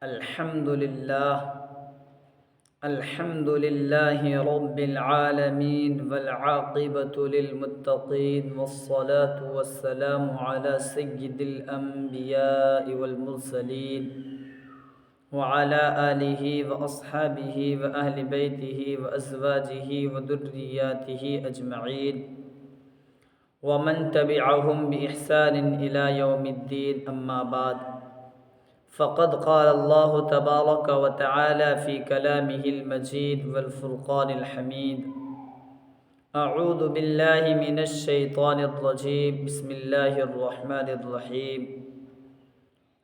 الحمد لله الحمد لله رب العالمين والعاقبة للمتقين والصلاة والسلام على سيد الأنبياء والمرسلين وعلى آله وأصحابه وأهل بيته وأزواجه وذرياته أجمعين ومن تبعهم بإحسان إلى يوم الدين أما بعد فقد قال الله تبارك وتعالى في كلامه المجيد والفرقان الحميد أعوذ بالله من الشيطان الرجيم بسم الله الرحمن الرحيم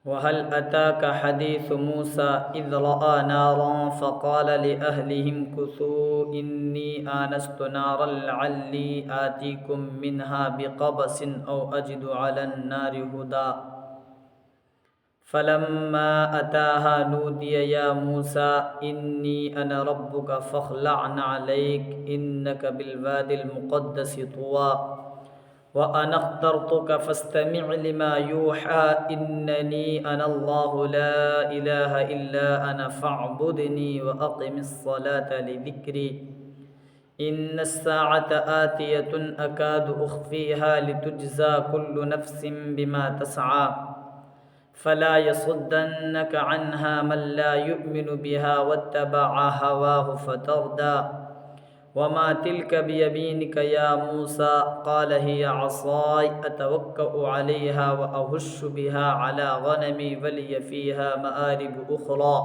وهل أتاك حديث موسى إذ رأى نارا فقال لأهلهم كثوا إني آنست نارا لعلي آتيكم منها بقبس أو أجد على النار هدى فلما أتاها نودي يا موسى إني أنا ربك فاخلع عليك إنك بالوادي المقدس طوى وأنا اخترتك فاستمع لما يوحى إنني أنا الله لا إله إلا أنا فاعبدني وأقم الصلاة لذكري إن الساعة آتية أكاد أخفيها لتجزى كل نفس بما تسعى فلا يصدنك عنها من لا يؤمن بها واتبع هواه فتردى وما تلك بيمينك يا موسى قال هي عصاي أتوكأ عليها وأهش بها على غنمي ولي فيها مآرب أخرى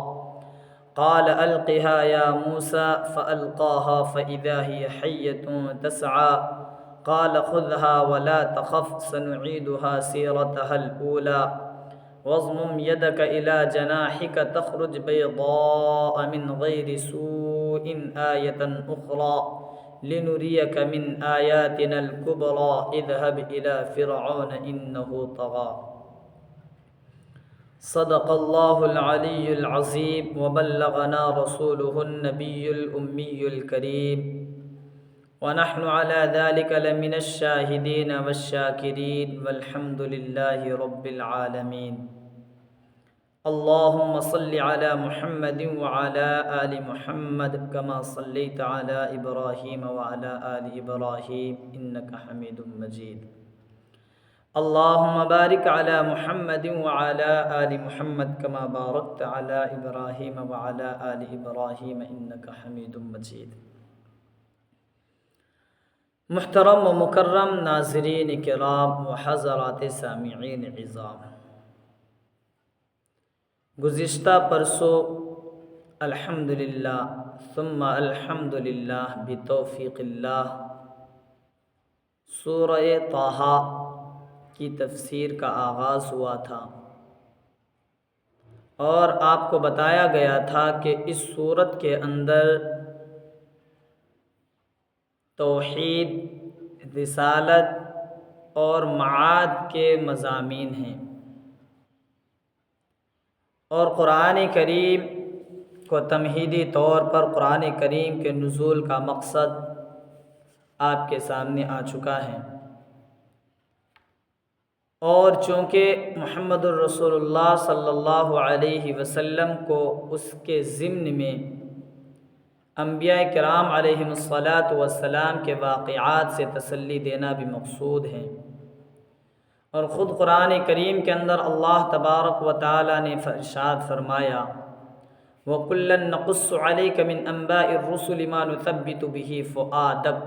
قال ألقها يا موسى فألقاها فإذا هي حية تسعى قال خذها ولا تخف سنعيدها سيرتها الأولى واضمم يدك إلى جناحك تخرج بيضاء من غير سوء آية أخرى لنريك من آياتنا الكبرى اذهب إلى فرعون إنه طغى صدق الله العلي العظيم وبلغنا رسوله النبي الأمي الكريم ونحن على ذلك لمن الشاهدين والشاكرين والحمد لله رب العالمين اللهم صل على محمد وعلى آل محمد كما صليت على إبراهيم وعلى آل إبراهيم إنك حميد مجيد اللهم بارك على محمد وعلى آل محمد كما باركت على إبراهيم وعلى آل إبراهيم إنك حميد مجيد محترم و مکرم ناظرین کرام و حضرات سامعین عظام، گزشتہ پرسوں الحمدللہ ثم الحمدللہ بتوفیق اللہ سورہ طٰہٰ کی تفسیر کا آغاز ہوا تھا، اور آپ کو بتایا گیا تھا کہ اس سورت کے اندر توحید، رسالت اور معاد کے مضامین ہیں، اور قرآن کریم کو تمہیدی طور پر قرآن کریم کے نزول کا مقصد آپ کے سامنے آ چکا ہے، اور چونکہ محمد الرسول اللہ صلی اللہ علیہ وسلم کو اس کے ضمن میں انبیاء کرام علیہم الصلاۃ کے واقعات سے تسلی دینا بھی مقصود ہے، اور خود قرآن کریم کے اندر اللہ تبارک و تعالی نے ارشاد فرمایا وَكُلًّا نَقُصُّ عَلَيْكَ مِنْ أَنْبَاءِ الرُّسُلِ مَا نُثَبِّتُ بِهِ فُؤَادَكَ،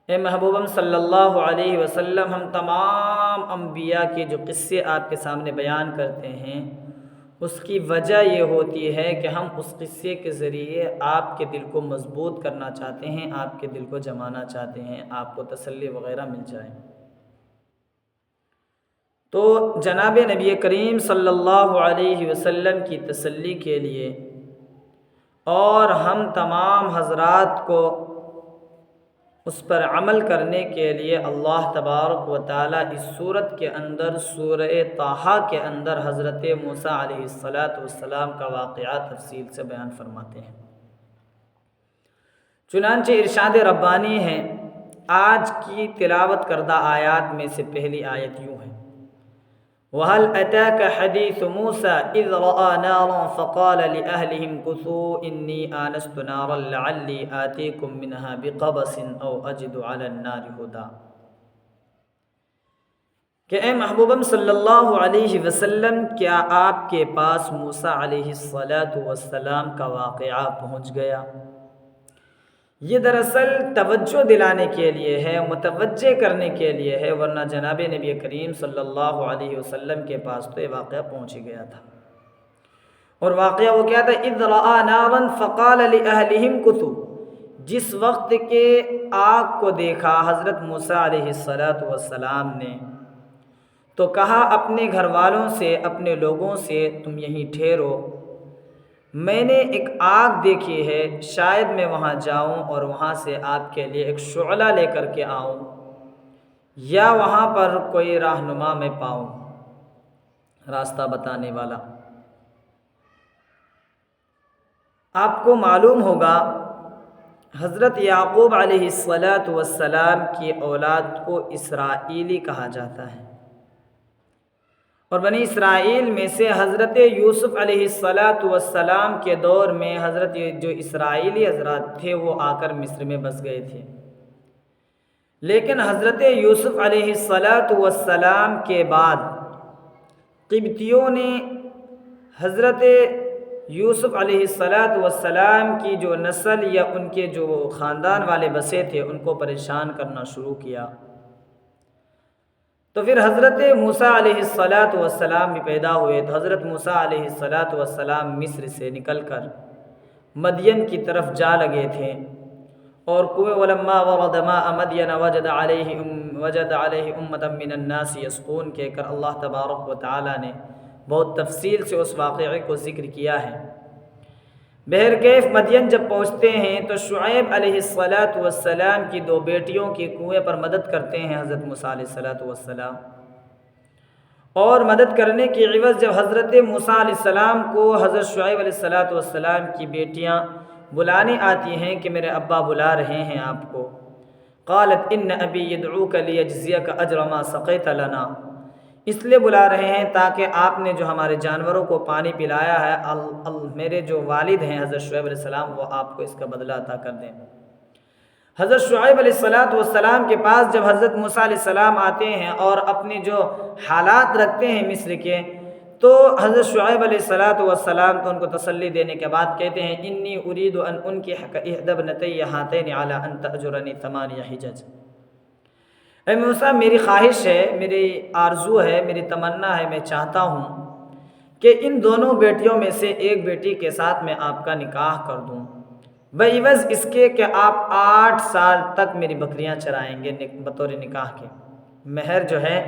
اے محبوبم صلی اللہ علیہ وسلم، ہم تمام انبیاء کے جو قصے آپ کے سامنے بیان کرتے ہیں اس کی وجہ یہ ہوتی ہے کہ ہم اس قصے کے ذریعے آپ کے دل کو مضبوط کرنا چاہتے ہیں، آپ کے دل کو جمانا چاہتے ہیں، آپ کو تسلی وغیرہ مل جائے۔ تو جناب نبی کریم صلی اللہ علیہ وسلم کی تسلی کے لیے اور ہم تمام حضرات کو اس پر عمل کرنے کے لیے اللہ تبارک و تعالیٰ اس سورت کے اندر سورہ طٰہٰ کے اندر حضرت موسیٰ علیہ السلام کا واقعہ تفصیل سے بیان فرماتے ہیں۔ چنانچہ ارشاد ربانی ہے، آج کی تلاوت کردہ آیات میں سے پہلی آیت یوں ہے وَهَلْ أَتَاكَ حَدِيثُ مُوسَىٰ إِذْ رَأَىٰ نَارًا فَقَالَ لِأَهْلِهِ امْكُثُوا إِنِّي آنَسْتُ نَارًا لَعَلِّي آتِيكُم مِّنْهَا بِقَبَسٍ أَوْ أَجِدُ عَلَى النَّارِ هُدًى۔ کہ اے محبوبم صلی اللہ علیہ وسلم، کیا آپ کے پاس موسیٰ علیہ السلام کا واقعہ پہنچ گیا؟ یہ دراصل توجہ دلانے کے لیے ہے، متوجہ کرنے کے لیے ہے، ورنہ جناب نبی کریم صلی اللہ علیہ وسلم کے پاس تو یہ واقعہ پہنچ ہی گیا تھا۔ اور واقعہ وہ کیا تھا؟ اذ رآ نارا فقال لأہلہ امکثوا، جس وقت کے آگ کو دیکھا حضرت موسیٰ علیہ السلام نے، تو کہا اپنے گھر والوں سے، اپنے لوگوں سے، تم یہیں ٹھہرو، میں نے ایک آگ دیکھی ہے، شاید میں وہاں جاؤں اور وہاں سے آپ کے لیے ایک شعلہ لے کر کے آؤں، یا وہاں پر کوئی رہنما میں پاؤں، راستہ بتانے والا۔ آپ کو معلوم ہوگا حضرت یعقوب علیہ السلام کی اولاد کو اسرائیلی کہا جاتا ہے، اور بنی اسرائیل میں سے حضرت یوسف علیہ السلام کے دور میں حضرت جو اسرائیلی حضرات تھے وہ آ کر مصر میں بس گئے تھے، لیکن حضرت یوسف علیہ السلام کے بعد قبطیوں نے حضرت یوسف علیہ السلام کی جو نسل یا ان کے جو خاندان والے بسے تھے ان کو پریشان کرنا شروع کیا، تو پھر حضرت موسیٰ علیہ السلام بھی پیدا ہوئے۔ تو حضرت موسیٰ علیہ السلام مصر سے نکل کر مدین کی طرف جا لگے تھے، اور کنویں ولما ورد ماء مدین وجد علیہ امۃ من الناس یسقون کہہ کر اللہ تبارک و تعالی نے بہت تفصیل سے اس واقعے کو ذکر کیا ہے۔ بہرکیف مدین جب پہنچتے ہیں تو شعیب علیہ السلام کی دو بیٹیوں کی کنویں پر مدد کرتے ہیں حضرت موسیٰ علیہ السلام، اور مدد کرنے کی عوض جب حضرت موسیٰ علیہ السلام کو حضرت شعیب علیہ السلام کی بیٹیاں بلانے آتی ہیں کہ میرے ابا بلا رہے ہیں آپ کو، قالت ان ابی یدعوک لیجزیک اجر ما سقیت لنا، اس لیے بلا رہے ہیں تاکہ آپ نے جو ہمارے جانوروں کو پانی پلایا ہے، میرے جو والد ہیں حضرت شعیب علیہ السلام وہ آپ کو اس کا بدلہ عطا کر دیں۔ حضرت شعیب علیہ السلام کے پاس جب حضرت موسیٰ علیہ السلام آتے ہیں اور اپنے جو حالات رکھتے ہیں مصر کے، تو حضرت شعیب علیہ السلام تو ان کو تسلی دینے کے بعد کہتے ہیں انی ارید ان انکحک احدی ابنتی ہاتین علی ان تأجرنی 8 حجج، اے موسیٰ میری خواہش ہے، میری آرزو ہے، میری تمنا ہے، میں چاہتا ہوں کہ ان دونوں بیٹیوں میں سے ایک بیٹی کے ساتھ میں آپ کا نکاح کر دوں، بعوض اس کے کہ آپ 8 سال تک میری بکریاں چرائیں گے بطور نکاح کے، مہر جو ہے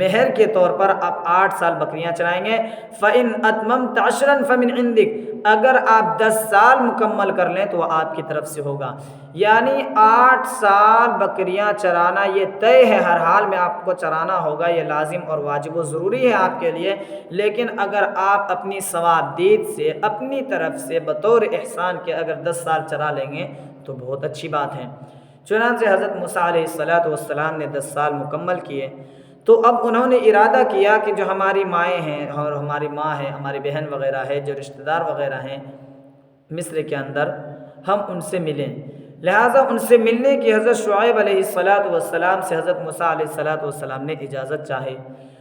مہر کے طور پر آپ 8 سال بکریاں چرائیں گے۔ فَإِنْ أَتْمَمْتَ عَشْرًا فَمِنْ عِنْدِكَ، اگر آپ 10 سال مکمل کر لیں تو وہ آپ کی طرف سے ہوگا، یعنی 8 سال بکریاں چرانا یہ طے ہے، ہر حال میں آپ کو چرانا ہوگا، یہ لازم اور واجب و ضروری ہے آپ کے لیے، لیکن اگر آپ اپنی ثوابدید سے اپنی طرف سے بطور احسان کے اگر 10 سال چرا لیں گے تو بہت اچھی بات ہے۔ چنانچہ حضرت موسیٰ علیہ السلام نے 10 سال مکمل کیے، تو اب انہوں نے ارادہ کیا کہ جو ہماری مائیں ہیں اور ہماری ماں ہے، ہماری بہن وغیرہ ہے، جو رشتہ دار وغیرہ ہیں مصر کے اندر، ہم ان سے ملیں، لہٰذا ان سے ملنے کی حضرت شعیب علیہ السلام سے حضرت موسیٰ علیہ السلام نے اجازت چاہی،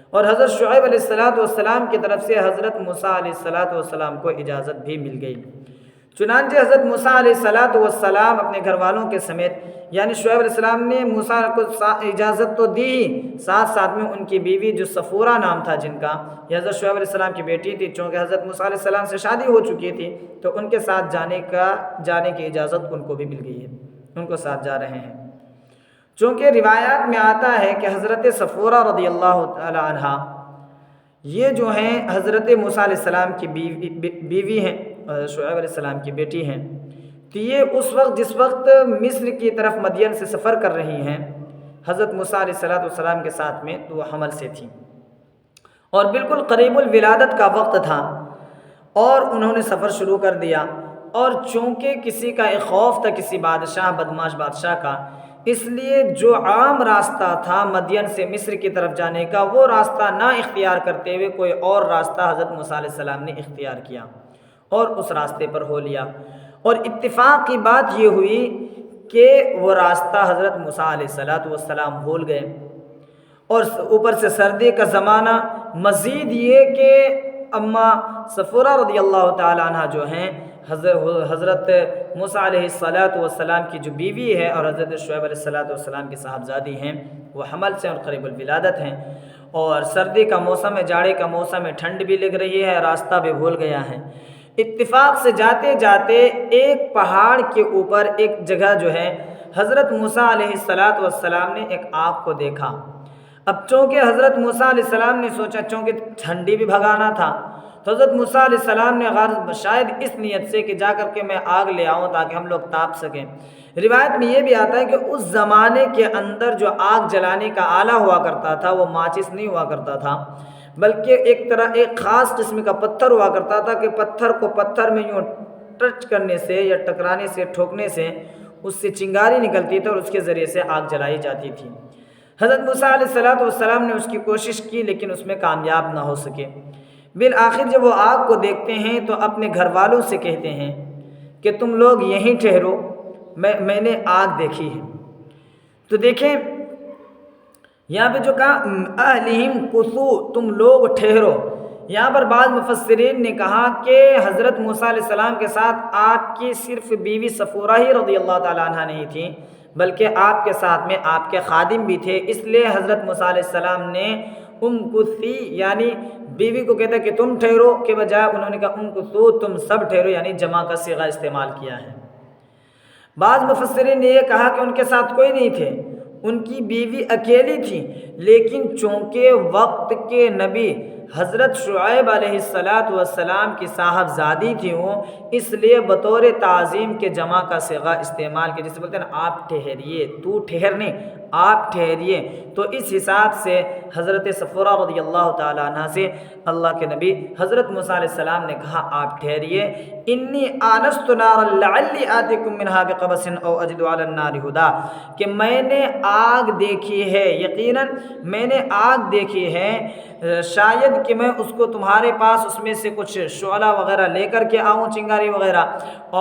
اور حضرت شعیب علیہ السلام کی طرف سے حضرت موسیٰ علیہ السلام کو اجازت بھی مل گئی۔ چنانچہ حضرت موسیٰ علیہ السلام اپنے گھر والوں کے سمیت، یعنی شعیب علیہ السلام نے موسیٰ کو اجازت تو دی، ساتھ ساتھ میں ان کی بیوی جو صفورہ نام تھا جن کا، یہ حضرت شعیب علیہ السلام کی بیٹی تھی، چونکہ حضرت موسیٰ علیہ السلام سے شادی ہو چکی تھی تو ان کے ساتھ جانے کی اجازت ان کو بھی مل گئی ہے، ان کو ساتھ جا رہے ہیں۔ چونکہ روایات میں آتا ہے کہ حضرت صفورہ رضی اللہ تعالی عنہ یہ جو ہیں حضرت موسیٰ علیہ السلام کی بیوی ہیں، شعیب علیہ السلام کی بیٹی ہیں، تو یہ اس وقت جس وقت مصر کی طرف مدین سے سفر کر رہی ہیں حضرت موسیٰ علیہ السلام کے ساتھ میں، تو وہ حمل سے تھیں اور بالکل قریب الولادت کا وقت تھا، اور انہوں نے سفر شروع کر دیا، اور چونکہ کسی کا ایک خوف تھا، کسی بادشاہ بدماش بادشاہ کا، اس لیے جو عام راستہ تھا مدین سے مصر کی طرف جانے کا، وہ راستہ نہ اختیار کرتے ہوئے کوئی اور راستہ حضرت موسیٰ علیہ السلام نے اختیار کیا اور اس راستے پر ہو لیا۔ اور اتفاق کی بات یہ ہوئی کہ وہ راستہ حضرت موسیٰ علیہ السلام بھول گئے، اور اوپر سے سردی کا زمانہ، مزید یہ کہ اماں صفورہ رضی اللہ تعالیٰ عنہ جو ہیں حضرت موسیٰ علیہ السلام کی جو بیوی ہے اور حضرت شعیب علیہ السلام کی صاحبزادی ہیں، وہ حمل سے اور قریب الولادت ہیں، اور سردی کا موسم ہے، جاڑے کا موسم ہے، ٹھنڈ بھی لگ رہی ہے، راستہ بھی بھول گیا ہے۔ اتفاق سے جاتے جاتے ایک پہاڑ کے اوپر ایک جگہ جو ہے حضرت موسیٰ علیہ السلام نے ایک آگ کو دیکھا۔ اب چونکہ حضرت موسیٰ علیہ السلام نے سوچا، چونکہ ٹھنڈی بھی بھگانا تھا، تو حضرت موسیٰ علیہ السلام نے شاید اس نیت سے کہ جا کر کے میں آگ لے آؤں تاکہ ہم لوگ تاپ سکیں۔ روایت میں یہ بھی آتا ہے کہ اس زمانے کے اندر جو آگ جلانے کا آلہ ہوا کرتا تھا وہ ماچس نہیں ہوا کرتا تھا، بلکہ ایک خاص قسم کا پتھر ہوا کرتا تھا کہ پتھر کو پتھر میں یوں ٹچ کرنے سے یا ٹکرانے سے، ٹھوکنے سے اس سے چنگاری نکلتی تھی اور اس کے ذریعے سے آگ جلائی جاتی تھی۔ حضرت موسیٰ علیہ السلام نے اس کی کوشش کی لیکن اس میں کامیاب نہ ہو سکے۔ بالآخر جب وہ آگ کو دیکھتے ہیں تو اپنے گھر والوں سے کہتے ہیں کہ تم لوگ یہیں ٹھہرو، میں نے آگ دیکھی ہے۔ تو دیکھیں یہاں پہ جو کہا اہلہم کثو، تم لوگ ٹھہرو، یہاں پر بعض مفسرین نے کہا کہ حضرت موسیٰ علیہ السلام کے ساتھ آپ کی صرف بیوی صفورہ ہی رضی اللہ تعالیٰ عنہ نہیں تھی، بلکہ آپ کے ساتھ میں آپ کے خادم بھی تھے۔ اس لیے حضرت موسیٰ علیہ السلام نے کثی یعنی بیوی کو کہتا ہے کہ تم ٹھہرو کے بجائے انہوں نے کہا کثو، تم سب ٹھہرو، یعنی جمع کا صیغہ استعمال کیا ہے۔ بعض مفسرین نے یہ کہا کہ ان کے ساتھ کوئی نہیں تھے، ان کی بیوی اکیلی تھی، لیکن چونکہ وقت کے نبی حضرت شعیب علیہ السلام کی صاحبزادی تھی وہ، اس لیے بطور تعظیم کے جمع کا صیغہ استعمال کیا، جسے بولتے ہیں نا آپ ٹھہریے، تو ٹھہرنے، آپ ٹھہریے۔ تو اس حساب سے حضرت صفورہ رضی اللہ تعالیٰ عنہ سے اللہ کے نبی حضرت موسیٰ علیہ السلام نے کہا آپ ٹھہریے، انی آنست نارا لعلی آتیکم منہا بقبس او اجد علی النار ہدا، کہ میں نے آگ دیکھی ہے، یقیناً میں نے آگ دیکھی ہے، شاید کہ میں اس کو تمہارے پاس اس میں سے کچھ شعلہ وغیرہ لے کر کے آؤں، چنگاری وغیرہ،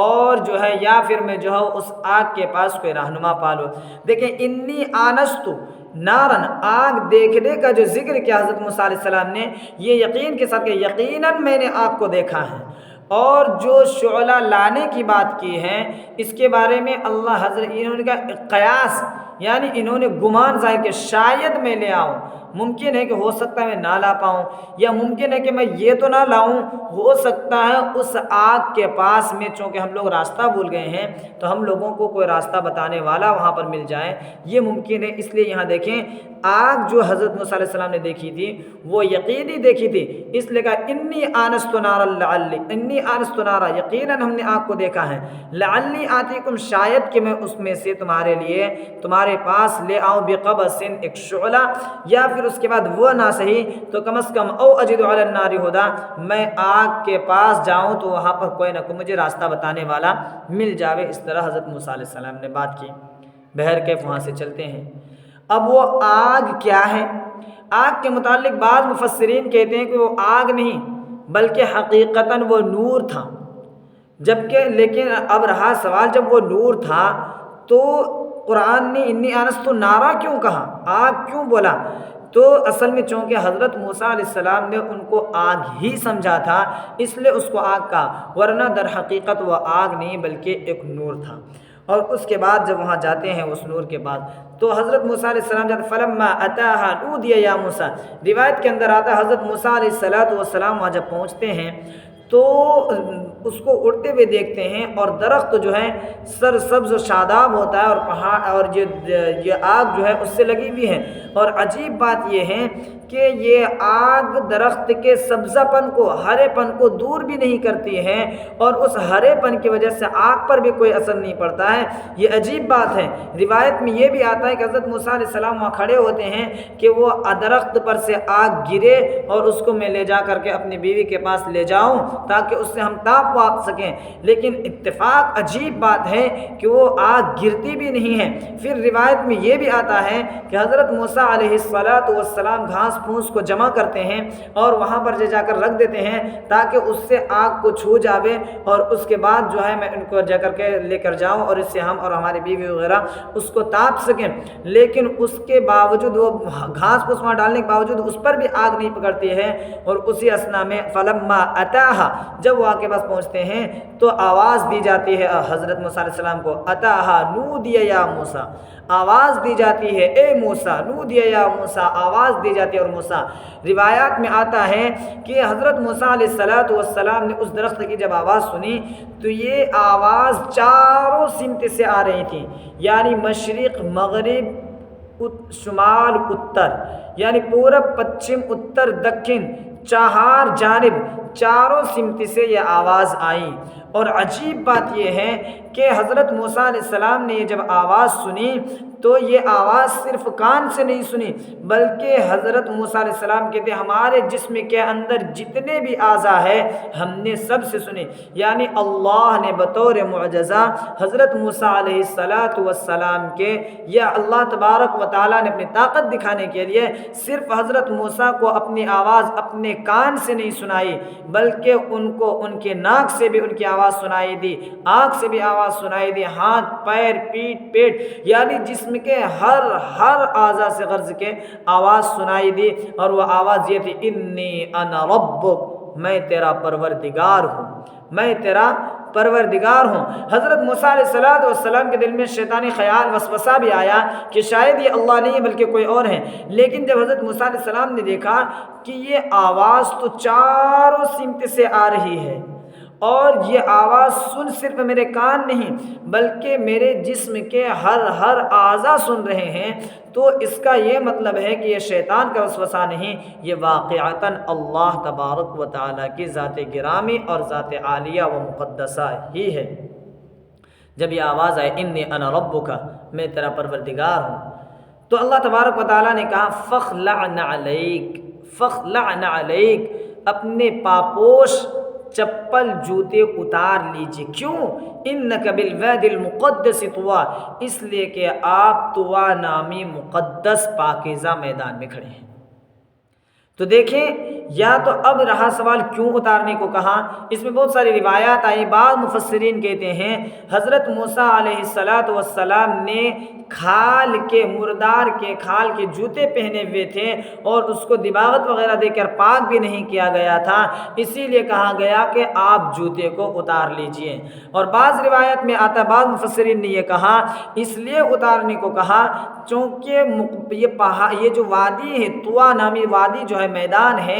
اور جو ہے یا پھر میں جو ہے اس آگ کے پاس کوئی رہنما پالوں۔ دیکھیں انی آنست نارن، آگ دیکھنے کا جو ذکر کیا حضرت موسیٰ علیہ السلام نے، یہ یقین کے ساتھ کہ یقیناً میں نے آگ کو دیکھا ہے، اور جو شعلہ لانے کی بات کی ہے اس کے بارے میں اللہ حضرت انہوں نے کہا قیاس، یعنی انہوں نے گمان ظاہر کہ شاید میں لے آؤں، ممکن ہے کہ ہو سکتا ہے میں نہ لا پاؤں، یا ممکن ہے کہ میں یہ تو نہ لاؤں، ہو سکتا ہے اس آگ کے پاس میں، چونکہ ہم لوگ راستہ بھول گئے ہیں تو ہم لوگوں کو کوئی راستہ بتانے والا وہاں پر مل جائے، یہ ممکن ہے۔ اس لیے یہاں دیکھیں آگ جو حضرت موسیٰ علیہ السلام نے دیکھی تھی وہ یقینی دیکھی تھی، اس لیے کہا انی آنست نارا لعلی، انی آنست نارا، یقیناً ہم نے آگ کو دیکھا ہے، لعلی آتیکم، شاید کہ میں اس میں سے تمہارے لیے تمہارے پاس لے آؤں، بقبس، ایک شعلہ، یا پھر اس کے بعد وہ نہ صحیح تو کم از کم او اجد علی النار ہدا، میں آگ کے پاس جاؤں تو وہاں پر کوئی نہ کوئی مجھے راستہ بتانے والا مل جاوے۔ اس طرح حضرت موسیٰ علیہ السلام نے بات کی۔ بہرکیف وہاں سے چلتے ہیں۔ اب وہ آگ کیا ہے؟ آگ کے متعلق بعض مفسرین کہتے ہیں کہ وہ آگ نہیں بلکہ حقیقتاً وہ نور تھا، جبکہ لیکن اب رہا سوال، جب وہ نور تھا تو قرآن نے انی آنست نارا کیوں کہا، آگ کیوں بولا؟ تو اصل میں چونکہ حضرت موسیٰ علیہ السلام نے ان کو آگ ہی سمجھا تھا، اس لیے اس کو آگ کہا، ورنہ در حقیقت وہ آگ نہیں بلکہ ایک نور تھا۔ اور اس کے بعد جب وہاں جاتے ہیں اس نور کے بعد تو حضرت موسیٰ علیہ السلام جاتے فلما اتاہا نودی یا موسیٰ، روایت کے اندر آتا ہے حضرت موسیٰ علیہ السلام وہاں جب پہنچتے ہیں تو اس کو اڑتے ہوئے دیکھتے ہیں، اور درخت جو ہے سر سبز و شاداب ہوتا ہے، اور پہاڑ اور یہ آگ جو ہے اس سے لگی ہوئی ہے۔ اور عجیب بات یہ ہے کہ یہ آگ درخت کے سبزہ پن کو، ہرے پن کو دور بھی نہیں کرتی ہے، اور اس ہرے پن کی وجہ سے آگ پر بھی کوئی اثر نہیں پڑتا ہے۔ یہ عجیب بات ہے۔ روایت میں یہ بھی آتا ہے کہ حضرت موسیٰ علیہ السلام وہاں کھڑے ہوتے ہیں کہ وہ درخت پر سے آگ گرے اور اس کو میں لے جا کر کے اپنی بیوی کے پاس لے جاؤں تاکہ اس سے ہم تاپ واپ سکیں، لیکن اتفاق عجیب بات ہے کہ وہ آگ گرتی بھی نہیں ہے۔ پھر روایت میں یہ بھی آتا ہے کہ حضرت موسیٰ علیہ السلام گھاس پھوس کو جمع کرتے ہیں اور وہاں پر جا کر رکھ دیتے ہیں تاکہ اس سے آگ کو چھو جاوے، اور اس کے بعد جو ہے میں ان کو جا کر کے لے کر جاؤں اور اس سے ہم اور ہماری بیوی وغیرہ اس کو تاپ سکیں۔ لیکن اس کے باوجود وہ گھاس پھوس وہاں ڈالنے کے باوجود اس پر بھی آگ نہیں پکڑتی ہے، اور اسی اثنا میں فلما اتاہا، جب وہ آگ کے پاس پہنچتے ہیں تو آواز دی جاتی ہے حضرت موسیٰ علیہ السلام کو، اتاہا نودی یا موسیٰ، آواز دی جاتی ہے اے موسیٰ، نودی یا موسیٰ، آواز دی جاتی ہے اور موسیٰ۔ روایات میں آتا ہے کہ حضرت موسیٰ علیہ السلام نے اس درخت کی جب آواز سنی تو یہ آواز چاروں سمت سے آ رہی تھی، یعنی مشرق، مغرب، شمال، اتر، یعنی پورب، پچھم، اتر، دکن، چار جانب، چاروں سمت سے یہ آواز آئی۔ اور عجیب بات یہ ہے کہ حضرت موسیٰ علیہ السلام نے جب آواز سنی تو یہ آواز صرف کان سے نہیں سنی، بلکہ حضرت موسیٰ علیہ السلام کہتے ہیں ہمارے جسم کے اندر جتنے بھی اعضاء ہیں ہم نے سب سے سنی، یعنی اللہ نے بطور معجزہ حضرت موسیٰ علیہ السلام کے، یا اللہ تبارک و تعالیٰ نے اپنی طاقت دکھانے کے لیے صرف حضرت موسیٰ کو اپنی آواز اپنے کان سے نہیں سنائی، بلکہ ان کو ان کے ناک سے بھی ان کی آواز سنائی دی، آنکھ سے بھی آواز سنائی دی، ہاتھ، پیر، پیٹ، یعنی جسم کے ہر اعضاء سے غرض کے آواز سنائی دی، اور وہ آواز یہ تھی انی انا ربک، میں تیرا پروردگار ہوں، میں تیرا پروردگار ہوں۔ حضرت موسیٰ علیہ السلام کے دل میں شیطانی خیال وسوسہ بھی آیا کہ شاید یہ اللہ نہیں ہے بلکہ کوئی اور ہے، لیکن جب حضرت موسیٰ علیہ السلام نے دیکھا کہ یہ آواز تو چاروں سمت سے آ رہی ہے، اور یہ آواز سن صرف میرے کان نہیں بلکہ میرے جسم کے ہر اعضاء سن رہے ہیں، تو اس کا یہ مطلب ہے کہ یہ شیطان کا وسوسہ نہیں، یہ واقعتاً اللہ تبارک و تعالیٰ کی ذات گرامی اور ذات عالیہ و مقدسہ ہی ہے۔ جب یہ آواز آئے انی انا ربک، میں تیرا پروردگار ہوں، تو اللہ تبارک و تعالیٰ نے کہا فخلع علیک، فخلع علیک، اپنے پاپوش چپل جوتے اتار لیجئے۔ کیوں؟ انک بالواد المقدس طویٰ، اس لیے کہ آپ طویٰ نامی مقدس پاکیزہ میدان میں کھڑے ہیں۔ تو دیکھیں، یا تو اب رہا سوال کیوں اتارنے کو کہا، اس میں بہت ساری روایات آئی۔ بعض مفسرین کہتے ہیں حضرت موسیٰ علیہ السلام نے مردار کے کھال کے جوتے پہنے ہوئے تھے اور اس کو دباغت وغیرہ دے کر پاک بھی نہیں کیا گیا تھا، اسی لیے کہا گیا کہ آپ جوتے کو اتار لیجئے۔ اور بعض روایت میں آتا، بعض مفسرین نے یہ کہا اس لیے اتارنے کو کہا چونکہ یہ جو وادی ہے، طویٰ نامی وادی جو ہے، میدان ہے،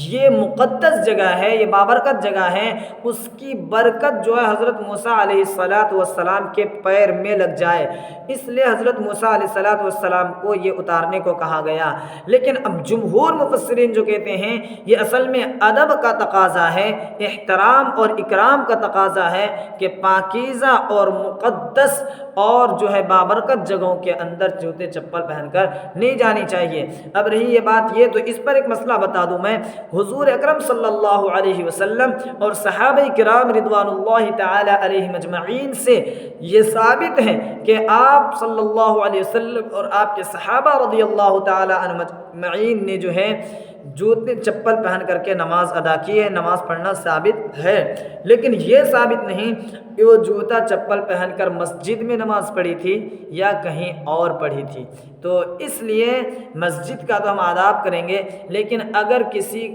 یہ مقدس جگہ ہے، یہ بابرکت جگہ ہے، اس کی برکت جو ہے حضرت موسیٰ علیہ السلام کے پیر میں لگ جائے، اس لیے حضرت موسیٰ علیہ السلام کو یہ اتارنے کو کہا گیا۔ لیکن اب جمہور مفسرین جو کہتے ہیں یہ اصل میں ادب کا تقاضا ہے، احترام اور اکرام کا تقاضا ہے کہ پاکیزہ اور مقدس اور جو ہے بابرکت جگہوں کے اندر جوتے چپل پہن کر نہیں جانی چاہیے۔ اب رہی یہ بات، یہ تو اس پر ایک مسئلہ بتا دوں میں، حضور اکرم صلی اللہ علیہ وسلم اور صحابہ کرام رضوان اللہ تعالی علیہم اجمعین سے یہ ثابت ہے کہ آپ صلی اللہ علیہ وسلم اور آپ کے صحابہ رضی اللہ تعالی عنہم اجمعین نے جو ہے جوتے چپل پہن کر کے نماز ادا کی ہے، نماز پڑھنا ثابت ہے، لیکن یہ ثابت نہیں کہ وہ جوتا چپل پہن کر مسجد میں نماز پڑھی تھی یا کہیں اور پڑھی تھی۔ تو اس لیے مسجد کا تو ہم آداب کریں گے، لیکن اگر کسی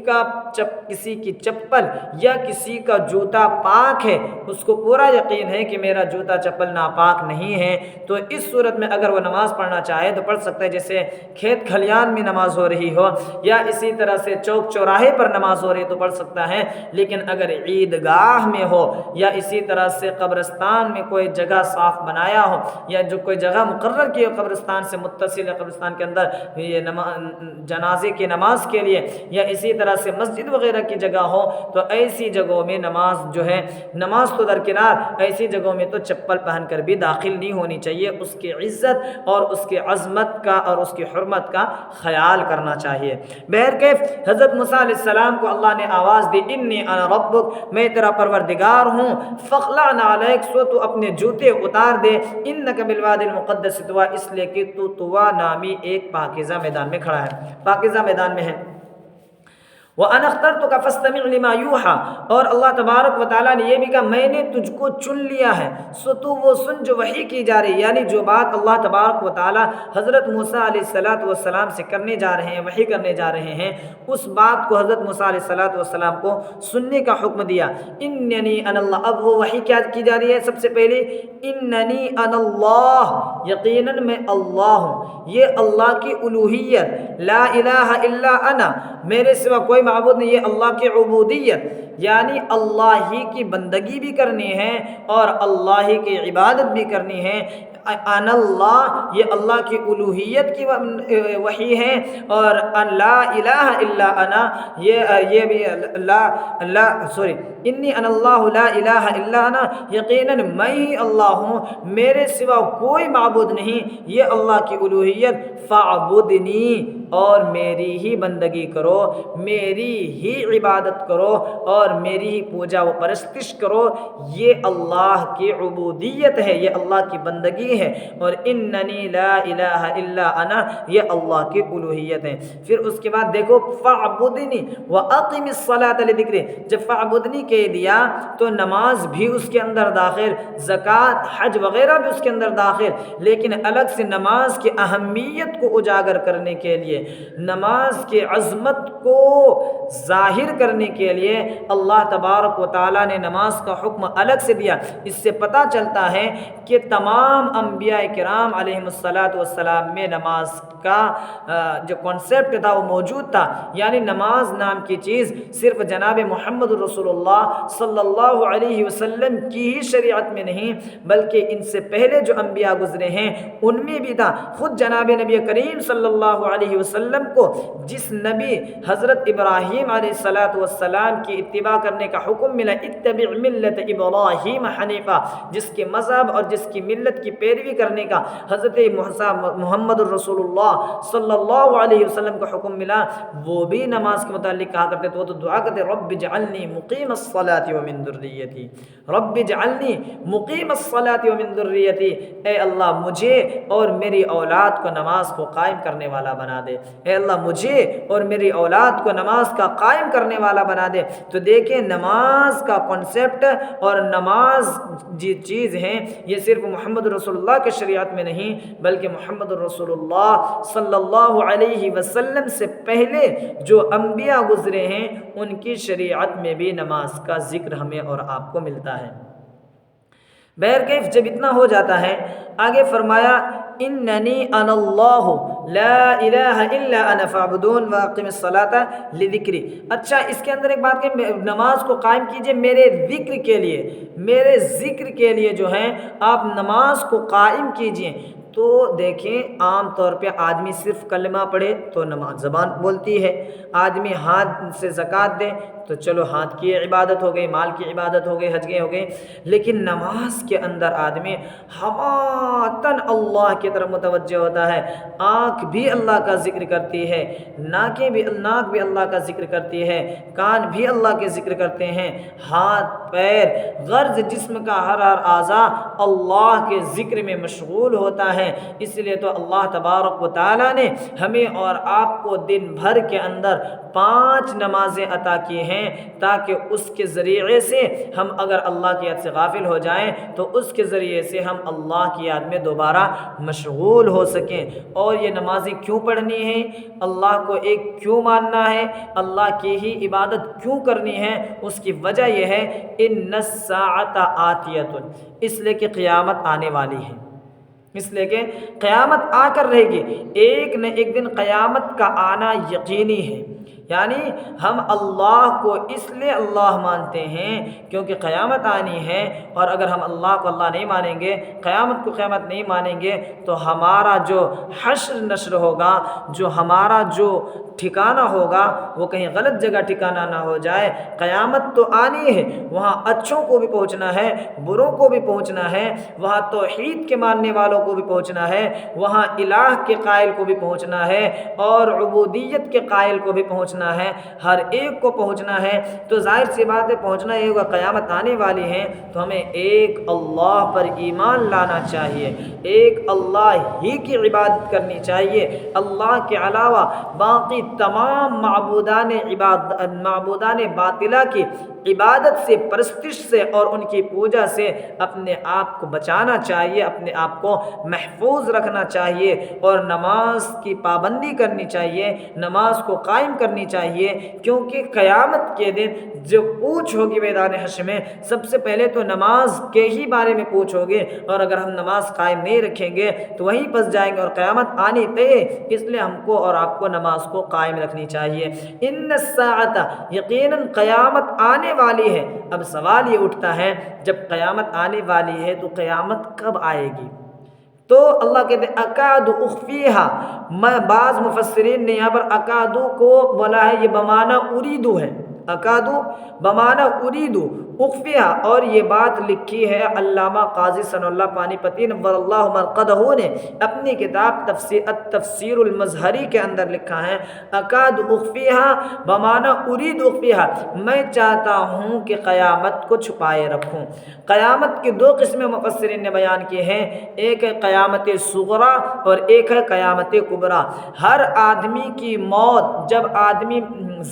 کی چپل یا کسی کا جوتا پاک ہے، اس کو پورا یقین ہے کہ میرا جوتا چپل ناپاک نہیں ہے، تو اس صورت میں اگر وہ نماز پڑھنا چاہے تو پڑھ سکتا ہے، جیسے کھیت کھلیان میں نماز ہو رہی ہو یا اسی طرح سے چوک چوراہے پر نماز ہو رہی ہے تو پڑھ سکتا ہے، لیکن اگر عیدگاہ میں ہو یا اسی طرح سے قبرستان میں کوئی جگہ صاف بنایا ہو یا جو کوئی جگہ مقرر کی ہو قبرستان سے متصل ہے، قبرستان کے اندر یہ جنازے کی نماز کے لیے، یا اسی طرح سے مسجد وغیرہ کی جگہ ہو، تو ایسی جگہوں میں نماز جو ہے، نماز تو درکنار، ایسی جگہوں میں تو چپل پہن کر بھی داخل نہیں ہونی چاہیے۔ اس کی عزت اور اس کی عظمت کا اور اس کی حرمت کا خیال کرنا چاہیے۔ بہرکیف حضرت موسیٰ علیہ السلام کو اللہ نے آواز دی، انی انا ربک، میں تیرا پروردگار ہوں، فاخلع نعلیک، سو تو اپنے جوتے اتار دے، انک بالوادی المقدس طویٰ، اس لیے کہ تو طویٰ نامی ایک پاکیزہ میدان میں کھڑا ہے، پاکیزہ میدان میں ہے۔ وَأَنَا اخْتَرْتُكَ فَاسْتَمِعْ لِمَا يُوحَىٰ، اور اللہ تبارک و تعالیٰ نے یہ بھی کہا میں نے تجھ کو چن لیا ہے، سو تو وہ سن جو وحی کی جا رہی، یعنی جو بات اللہ تبارک و تعالیٰ حضرت موسیٰ علیہ السلام سے کرنے جا رہے ہیں، وحی کرنے جا رہے ہیں، اس بات کو حضرت موسیٰ علیہ السلام کو سننے کا حکم دیا۔ اننی انا اللہ، اب وہ وحی کیا کی جا رہی ہے؟ سب سے پہلے اننی انا اللہ، یقیناً میں اللہ ہوں، یہ اللہ کی الوہیت، لا الہ الا انا، میرے سوا کوئی معبود نہیں، یہ اللہ کی عبودیت، یعنی اللہ ہی کی بندگی بھی کرنی ہے اور اللہ ہی کی عبادت بھی کرنی ہے۔ انا اللہ، یہ اللہ کی الوہیت کی وحی ہے، اور لا الہ الا انا، یہ بھی انی انا اللہ لا الہ الا انا، یقیناً میں ہی اللہ ہوں، میرے سوا کوئی معبود نہیں، یہ اللہ کی الوہیت، فاعبدنی، اور میری ہی بندگی کرو، میری ہی عبادت کرو اور میری ہی پوجا و پرستش کرو، یہ اللہ کی عبودیت ہے، یہ اللہ کی بندگی ہے، اور اننی لا الہ الا انا، یہ اللہ کی الوہیت ہے۔ پھر اس کے بعد دیکھو فاعبدنی واقم الصلاۃ لذکری، جب فاعبدنی کہہ دیا تو نماز بھی اس کے اندر داخل، زکوٰۃ، حج وغیرہ بھی اس کے اندر داخل، لیکن الگ سے نماز کی اہمیت کو اجاگر کرنے کے لیے، نماز کی عظمت کو ظاہر کرنے کے لیے اللہ تبارک و تعالیٰ نے نماز کا حکم الگ سے دیا۔ اس سے پتہ چلتا ہے کہ تمام انبیاء کرام علیہم السلام میں نماز کا جو کنسیپٹ تھا وہ موجود تھا، یعنی نماز نام کی چیز صرف جناب محمد رسول اللہ صلی اللہ علیہ وسلم کی ہی شریعت میں نہیں، بلکہ ان سے پہلے جو انبیاء گزرے ہیں ان میں بھی تھا۔ خود جناب نبی کریم صلی اللہ علیہ وسلم کو جس نبی حضرت ابراہیم علیہ السلام کی اتباع کرنے کا حکم ملا، اتبع ملت ابراہیم حنیفہ، جس کے مذہب اور جس کی ملت کی پیروی کرنے کا حضرت محمد الرسول اللہ صلی اللہ علیہ وسلم کا حکم ملا، وہ بھی نماز کے متعلق کہا کرتے تھے، وہ تو دعا کرتے رب اجعلنی مقیم الصلاۃ ومن ذریتی، رب اجعلنی مقیم الصلاۃ ومن ذریتی، اے اللہ مجھے اور میری اولاد کو نماز کو قائم کرنے والا بنا دے، اے اللہ مجھے اور میری اولاد کو نماز کا قائم کرنے والا بنا دے۔ تو دیکھیں نماز کا کنسیپٹ اور نماز جی چیز ہیں، یہ صرف محمد رسول اللہ کے شریعت میں نہیں بلکہ محمد رسول اللہ صلی اللہ علیہ وسلم سے پہلے جو انبیاء گزرے ہیں ان کی شریعت میں بھی نماز کا ذکر ہمیں اور آپ کو ملتا ہے۔ بہرکیف جب اتنا ہو جاتا ہے، آگے فرمایا اننی انا اللہ لا الہ الا انا فاعبدون واقم الصلاۃ لذکری۔ اچھا اس کے اندر ایک بات کہ نماز کو قائم کیجئے میرے ذکر کے لیے، میرے ذکر کے لیے جو ہے آپ نماز کو قائم کیجئے۔ تو دیکھیں عام طور پہ آدمی صرف کلمہ پڑھے تو نماز زبان بولتی ہے، آدمی ہاتھ سے زکوٰۃ دے تو چلو ہاتھ کی عبادت ہو گئی، مال کی عبادت ہو گئی، حج ہو گئی، لیکن نماز کے اندر آدمی ہماتن اللہ کی طرف متوجہ ہوتا ہے، آنکھ بھی اللہ کا ذکر کرتی ہے، ناک بھی اللہ کا ذکر کرتی ہے، کان بھی اللہ کے ذکر کرتے ہیں، ہاتھ پیر غرض جسم کا ہر اعضاء اللہ کے ذکر میں مشغول ہوتا ہے۔ اس لیے تو اللہ تبارک و تعالیٰ نے ہمیں اور آپ کو دن بھر کے اندر 5 نمازیں عطا کی ہیں تاکہ اس کے ذریعے سے ہم اگر اللہ کی یاد سے غافل ہو جائیں تو اس کے ذریعے سے ہم اللہ کی یاد میں دوبارہ مشغول ہو سکیں۔ اور یہ نمازیں کیوں پڑھنی ہیں، اللہ کو ایک کیوں ماننا ہے، اللہ کی ہی عبادت کیوں کرنی ہے، اس کی وجہ یہ ہے ان الساعۃ آتیۃ، اس لیے کہ قیامت آنے والی ہے، اس لیے کہ قیامت آ کر رہے گی، ایک نہ ایک دن قیامت کا آنا یقینی ہے۔ یعنی ہم اللہ کو اس لیے اللہ مانتے ہیں کیونکہ قیامت آنی ہے، اور اگر ہم اللہ کو اللہ نہیں مانیں گے، قیامت کو قیامت نہیں مانیں گے، تو ہمارا جو حشر نشر ہوگا، جو ہمارا جو ٹھکانہ ہوگا وہ کہیں غلط جگہ ٹھکانہ نہ ہو جائے۔ قیامت تو آنی ہے، وہاں اچھوں کو بھی پہنچنا ہے، بروں کو بھی پہنچنا ہے، وہاں توحید کے ماننے والوں کو بھی پہنچنا ہے، وہاں الہ کے قائل کو بھی پہنچنا ہے، اور عبودیت کے قائل کو بھی پہنچنا ہے، ہر ایک کو پہنچنا ہے۔ تو ظاہر سی بات ہے پہنچنا یہ ہوگا، قیامت آنے والی ہے تو ہمیں ایک اللہ پر ایمان لانا چاہیے، ایک اللہ ہی کی عبادت کرنی چاہیے، اللہ کے علاوہ باقی تمام معبودان باطلہ کی عبادت سے، پرستش سے اور ان کی پوجا سے اپنے آپ کو بچانا چاہیے، اپنے آپ کو محفوظ رکھنا چاہیے، اور نماز کی پابندی کرنی چاہیے، نماز کو قائم کرنی چاہیے، کیونکہ قیامت کے دن جو پوچھ ہوگی میدان حشر میں، سب سے پہلے تو نماز کے ہی بارے میں پوچھ ہوگی، اور اگر ہم نماز قائم نہیں رکھیں گے تو وہیں پھنس جائیں گے، اور قیامت آنی طے ہے، اس لیے ہم کو اور آپ کو نماز کو قائم رکھنی چاہیے۔ ان الساعۃ، یقیناً قیامت آنے والی ہے۔ اب سوال یہ اٹھتا ہے جب قیامت آنے والی ہے تو قیامت کب آئے گی؟ تو اللہ کہتے ہیں اکاد اخفیہا، میں بعض مفسرین نے یہاں پر اکادو کو بولا ہے یہ بمانہ اریدو ہے، اکادو بمانہ اریدو اخفیہا، اور یہ بات لکھی ہے علامہ قاضی ثناء اللہ پانی پتی نور اللہ مرقدہ نے اپنی کتاب التفسیر المظہری کے اندر لکھا ہے، اکاد اخفیہا بمانہ ارید اخفیہا، میں چاہتا ہوں کہ قیامت کو چھپائے رکھوں۔ قیامت کی دو قسمیں مفسرین نے بیان کی ہیں، ایک ہے قیامت صغریٰ اور ایک ہے قیامت کبریٰ۔ ہر آدمی کی موت، جب آدمی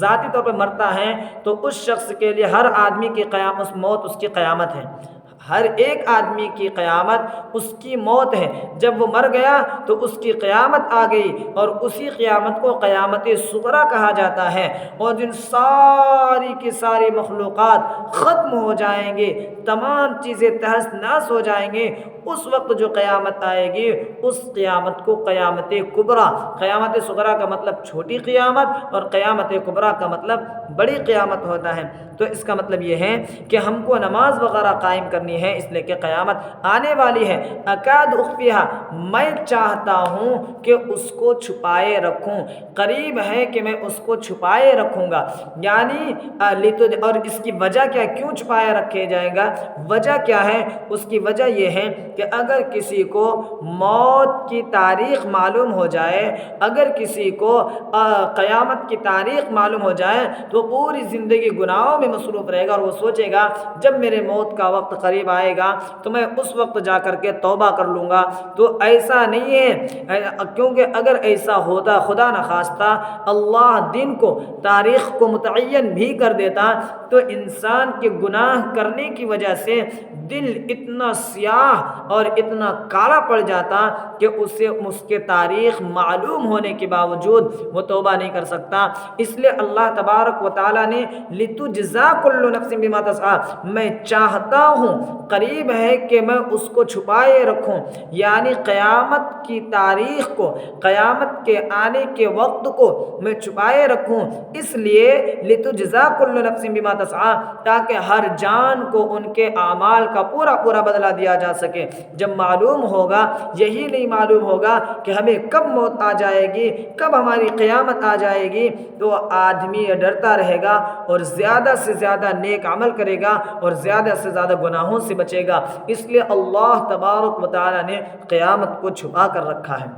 ذاتی طور پہ مرتا ہے تو اس شخص کے لیے ہر آدمی کی قیامت، موت اس کی قیامت ہے، ہر ایک آدمی کی قیامت اس کی موت ہے۔ جب وہ مر گیا تو اس کی قیامت آ گئی، اور اسی قیامت کو قیامت صغریٰ کہا جاتا ہے، اور جن ساری کی ساری مخلوقات ختم ہو جائیں گے، تمام چیزیں تہس نہس ہو جائیں گے، اس وقت جو قیامت آئے گی اس قیامت کو قیامت کبریٰ، قیامت صغریٰ کا مطلب چھوٹی قیامت اور قیامت کبریٰ کا مطلب بڑی قیامت ہوتا ہے۔ تو اس کا مطلب یہ ہے کہ ہم کو نماز وغیرہ قائم کرنی ہے، اس لیے کہ قیامت آنے والی ہے۔ اکاد اخفیہا، میں چاہتا ہوں کہ اس کو چھپائے رکھوں، قریب ہے کہ میں اس کو چھپائے رکھوں گا، یعنی اور اس کی وجہ کیا، کیوں چھپائے رکھے جائے گا، وجہ کیا ہے؟ اس کی وجہ یہ ہے کہ اگر کسی کو موت کی تاریخ معلوم ہو جائے، اگر کسی کو قیامت کی تاریخ معلوم ہو جائے تو پوری زندگی گناہوں میں مصروف رہے گا، اور وہ سوچے گا جب میرے موت کا وقت قریب آئے گا تو میں اس وقت جا کر کے توبہ کر لوں گا۔ تو ایسا نہیں ہے، کیونکہ اگر ایسا ہوتا، خدا نخواستہ اللہ دن کو، تاریخ کو متعین بھی کر دیتا تو انسان کے گناہ کرنے کی وجہ سے دل اتنا سیاہ اور اتنا کالا پڑ جاتا کہ اسے اس کے تاریخ معلوم ہونے کے باوجود وہ توبہ نہیں کر سکتا۔ اس لیے اللہ تبارک و تعالیٰ نے لِتُجْزَىٰ كُلُّ نَفْسٍ بِمَا تَسْعَىٰ، میں چاہتا ہوں، قریب ہے کہ میں اس کو چھپائے رکھوں، یعنی قیامت کی تاریخ کو، قیامت کے آنے کے وقت کو میں چھپائے رکھوں، اس لیے لِتُجْزَىٰ كُلُّ نَفْسٍ بِمَا تَسْعَىٰ، تاکہ ہر جان کو ان کے اعمال کا پورا پورا بدلہ دیا جا سکے۔ جب معلوم ہوگا، یہی نہیں معلوم ہوگا کہ ہمیں کب موت آ جائے گی، کب ہماری قیامت آ جائے گی، تو آدمی ڈرتا رہے گا اور زیادہ سے زیادہ نیک عمل کرے گا اور زیادہ سے زیادہ گناہوں سے بچے گا۔ اس لیے اللہ تبارک و تعالیٰ نے قیامت کو چھپا کر رکھا ہے۔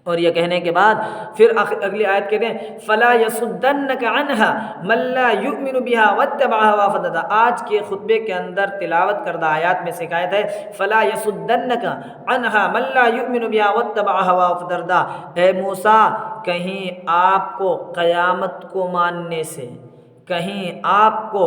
اور یہ کہنے کے بعد پھر اگلی آیت کہتے ہیں فَلَا يَصُدَّنَّكَ عَنْهَا مَن لَّا يُؤْمِنُ بِهَا وَاتَّبَعَ هَوَاهُ فَتَرْدَىٰ۔ آج کے خطبے کے اندر تلاوت کردہ آیات میں شکایت ہے فَلَا يَصُدَّنَّكَ عَنْهَا مَن لَّا يُؤْمِنُ بِهَا وَاتَّبَعَ هَوَاهُ فَتَرْدَىٰ، اے موسیٰ کہیں آپ کو قیامت کو ماننے سے، کہیں آپ کو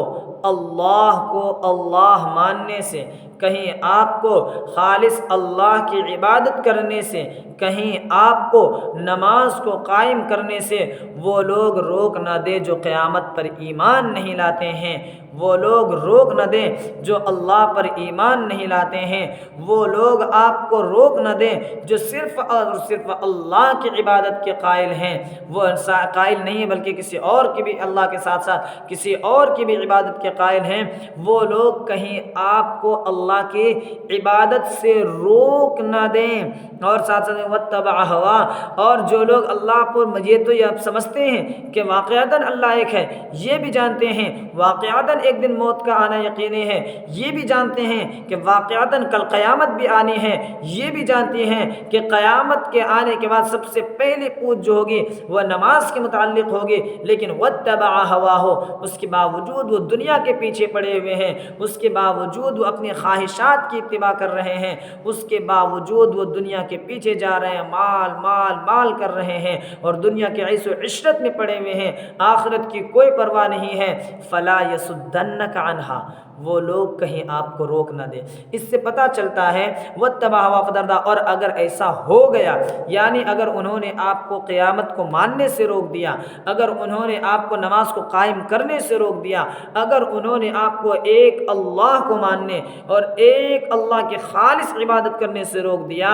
اللہ ماننے سے، کہیں آپ کو خالص اللہ کی عبادت کرنے سے، کہیں آپ کو نماز کو قائم کرنے سے وہ لوگ روک نہ دے جو قیامت پر ایمان نہیں لاتے ہیں، وہ لوگ روک نہ دیں جو اللہ پر ایمان نہیں لاتے ہیں، وہ لوگ آپ کو روک نہ دیں جو صرف اور صرف اللہ کی عبادت کے قائل ہیں، وہ قائل نہیں ہے بلکہ کسی اور کی بھی اللہ کے ساتھ ساتھ کسی اور کی بھی عبادت کے قائل ہیں، وہ لوگ کہیں آپ کو اللہ کی عبادت سے روک نہ دیں۔ اور ساتھ ساتھ واتبع ہوا، اور جو لوگ اللہ پر یہ تو یہ آپ سمجھتے ہیں کہ واقعتاً اللہ ایک ہے، یہ بھی جانتے ہیں واقعتاً ایک دن موت کا آنا یقینی ہے، یہ بھی جانتے ہیں کہ واقعتاً کل قیامت بھی آنی ہے، یہ بھی جانتے ہیں کہ قیامت کے آنے کے بعد سب سے پہلی پوچھ جو ہوگی وہ نماز کے متعلق ہوگی، لیکن واتبع ہواہ، اس کے باوجود وہ دنیا کے پیچھے پڑے ہوئے ہیں، اس کے باوجود وہ اپنی خواہشات کی اتباع کر رہے ہیں، اس کے باوجود وہ دنیا کے پیچھے جا رہے ہیں، مال مال مال کر رہے ہیں اور دنیا کے عیش و عشرت میں پڑے ہوئے ہیں، آخرت کی کوئی پرواہ نہیں ہے۔ فلا یصدنک عنہا، وہ لوگ کہیں آپ کو روک نہ دے۔ اس سے پتہ چلتا ہے واتبع ہوا فدردا، اور اگر ایسا ہو گیا یعنی اگر انہوں نے آپ کو قیامت کو ماننے سے روک دیا، اگر انہوں نے آپ کو نماز کو قائم کرنے سے روک دیا، اگر انہوں نے آپ کو ایک اللہ کو ماننے اور ایک اللہ کی خالص عبادت کرنے سے روک دیا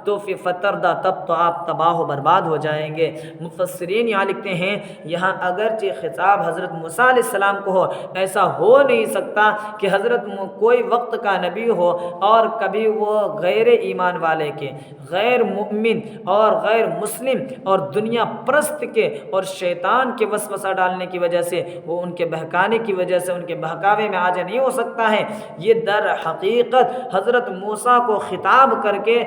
تو پھر فتردہ، تب تو آپ تباہ و برباد ہو جائیں گے۔ مفسرین یہاں لکھتے ہیں یہاں اگرچہ خطاب حضرت موسیٰ علیہ السلام کو ہو، ایسا ہو نہیں سکتا کہ حضرت کوئی وقت کا نبی ہو اور کبھی وہ غیر ایمان والے کے، غیر مؤمن اور غیر مسلم اور دنیا پرست کے اور شیطان کے وسوسہ ڈالنے کی وجہ سے، وہ ان کے بہکانے کی وجہ سے ان کے بہکاوے میں آج نہیں ہو سکتا ہے۔ یہ در حقیقت حضرت موسیٰ کو خطاب کر کے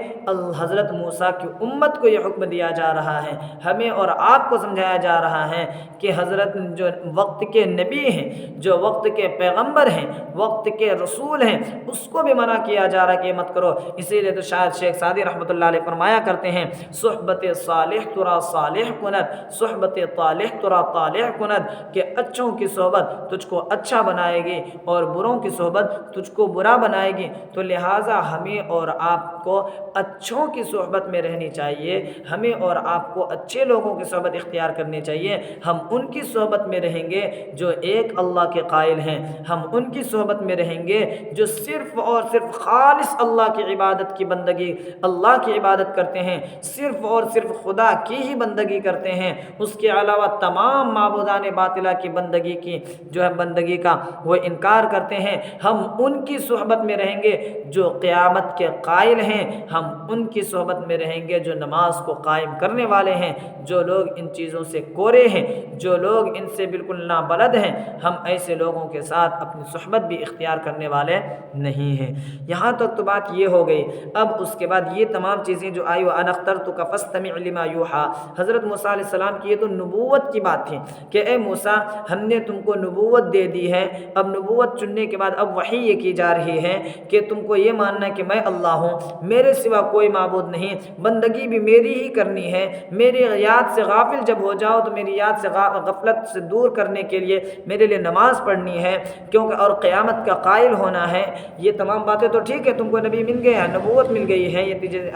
حضرت موسیٰ کی امت کو یہ حکم دیا جا رہا ہے، ہمیں اور آپ کو سمجھایا جا رہا ہے کہ حضرت جو وقت کے نبی ہیں، جو وقت کے پیغمبر ہیں، وقت کے رسول ہیں، اس کو بھی منع کیا جا رہا ہے کہ مت کرو۔ اسی لیے تو شاید شیخ سعدی رحمۃ اللہ علیہ فرمایا کرتے ہیں صحبت صالح ترا صالح کند، صحبت طالح ترا طالح کند، کہ اچھوں کی صحبت تجھ کو اچھا بنائے گی اور بروں کی صحبت تجھ کو برا بنائے گی۔ تو لہٰذا ہمیں اور آپ کو اچھوں کی صحبت میں رہنی چاہیے، ہمیں اور آپ کو اچھے لوگوں کی صحبت اختیار کرنی چاہیے۔ ہم ان کی صحبت میں رہیں گے جو ایک اللہ کے قائل ہیں، ہم ان کی صحبت میں رہیں گے جو صرف اور صرف خالص اللہ کی عبادت کی بندگی، اللہ کی عبادت کرتے ہیں، صرف اور صرف خدا کی ہی بندگی کرتے ہیں، اس کے علاوہ تمام معبودان باطلہ کی بندگی کی جو ہے بندگی کا وہ انکار کرتے ہیں۔ ہم ان کی صحبت میں رہیں گے جو قیامت کے قائل ہیں، ہم ان کی صحبت میں رہیں گے جو نماز کو قائم کرنے والے ہیں، جو لوگ ان چیزوں سے کورے ہیں، جو لوگ ان سے بالکل نابلد ہیں، ہم ایسے لوگوں کے ساتھ اپنی صحبت بھی اختیار کرنے والے نہیں ہیں۔ یہاں تک تو بات یہ ہو گئی۔ اب اس کے بعد یہ تمام چیزیں جو آئی وَأَنَا اخْتَرْتُكَ فَاسْتَمِعْ لِمَا يُوحَىٰ، حضرت موسیٰ علیہ السلام کی یہ تو نبوت کی بات تھی کہ اے موسیٰ ہم نے تم کو نبوت دے دی ہے، اب نبوت چننے کے بعد اب وحی یہ کی جا رہی ہے کہ تم کو یہ ماننا ہے کہ میں اللہ ہوں، میرے سوا کوئی معبود نہیں، بندگی بھی میری ہی کرنی ہے، میری یاد سے غافل جب ہو جاؤ تو میری یاد سے غفلت سے دور کرنے کے لیے میرے لیے نماز پڑھنی ہے، کیونکہ اور قیامت کا قائل ہونا ہے۔ یہ تمام باتیں تو ٹھیک ہے، تم کو نبی مل گیا، نبوت مل گئی ہے، یہ چیزیں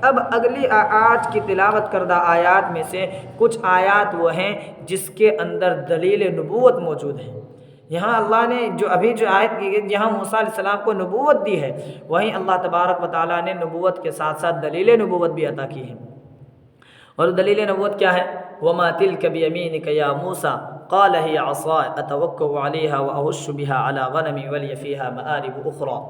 اب اگلی آج کی تلاوت کردہ آیات میں سے کچھ آیات وہ ہیں جس کے اندر دلیل نبوت موجود ہے۔ یہاں اللہ نے جو ابھی جو آیت کی گئی جہاں موسیٰ علیہ السلام کو نبوت دی ہے، وہیں اللہ تبارک و تعالیٰ نے نبوت کے ساتھ ساتھ دلیل نبوت بھی عطا کی ہے۔ اور دلیل نبوت کیا ہے؟ وَمَا تِلْكَ بِيَمِينِكَ يَا مُوسَىٰ قَالَ هِيَ عَصَايَ أَتَوَكَّأُ عَلَيْهَا وَأَهُشُّ بِهَا عَلَىٰ غَنَمِي وَلِيَ فِيهَا مَآرِبُ أُخْرَىٰ۔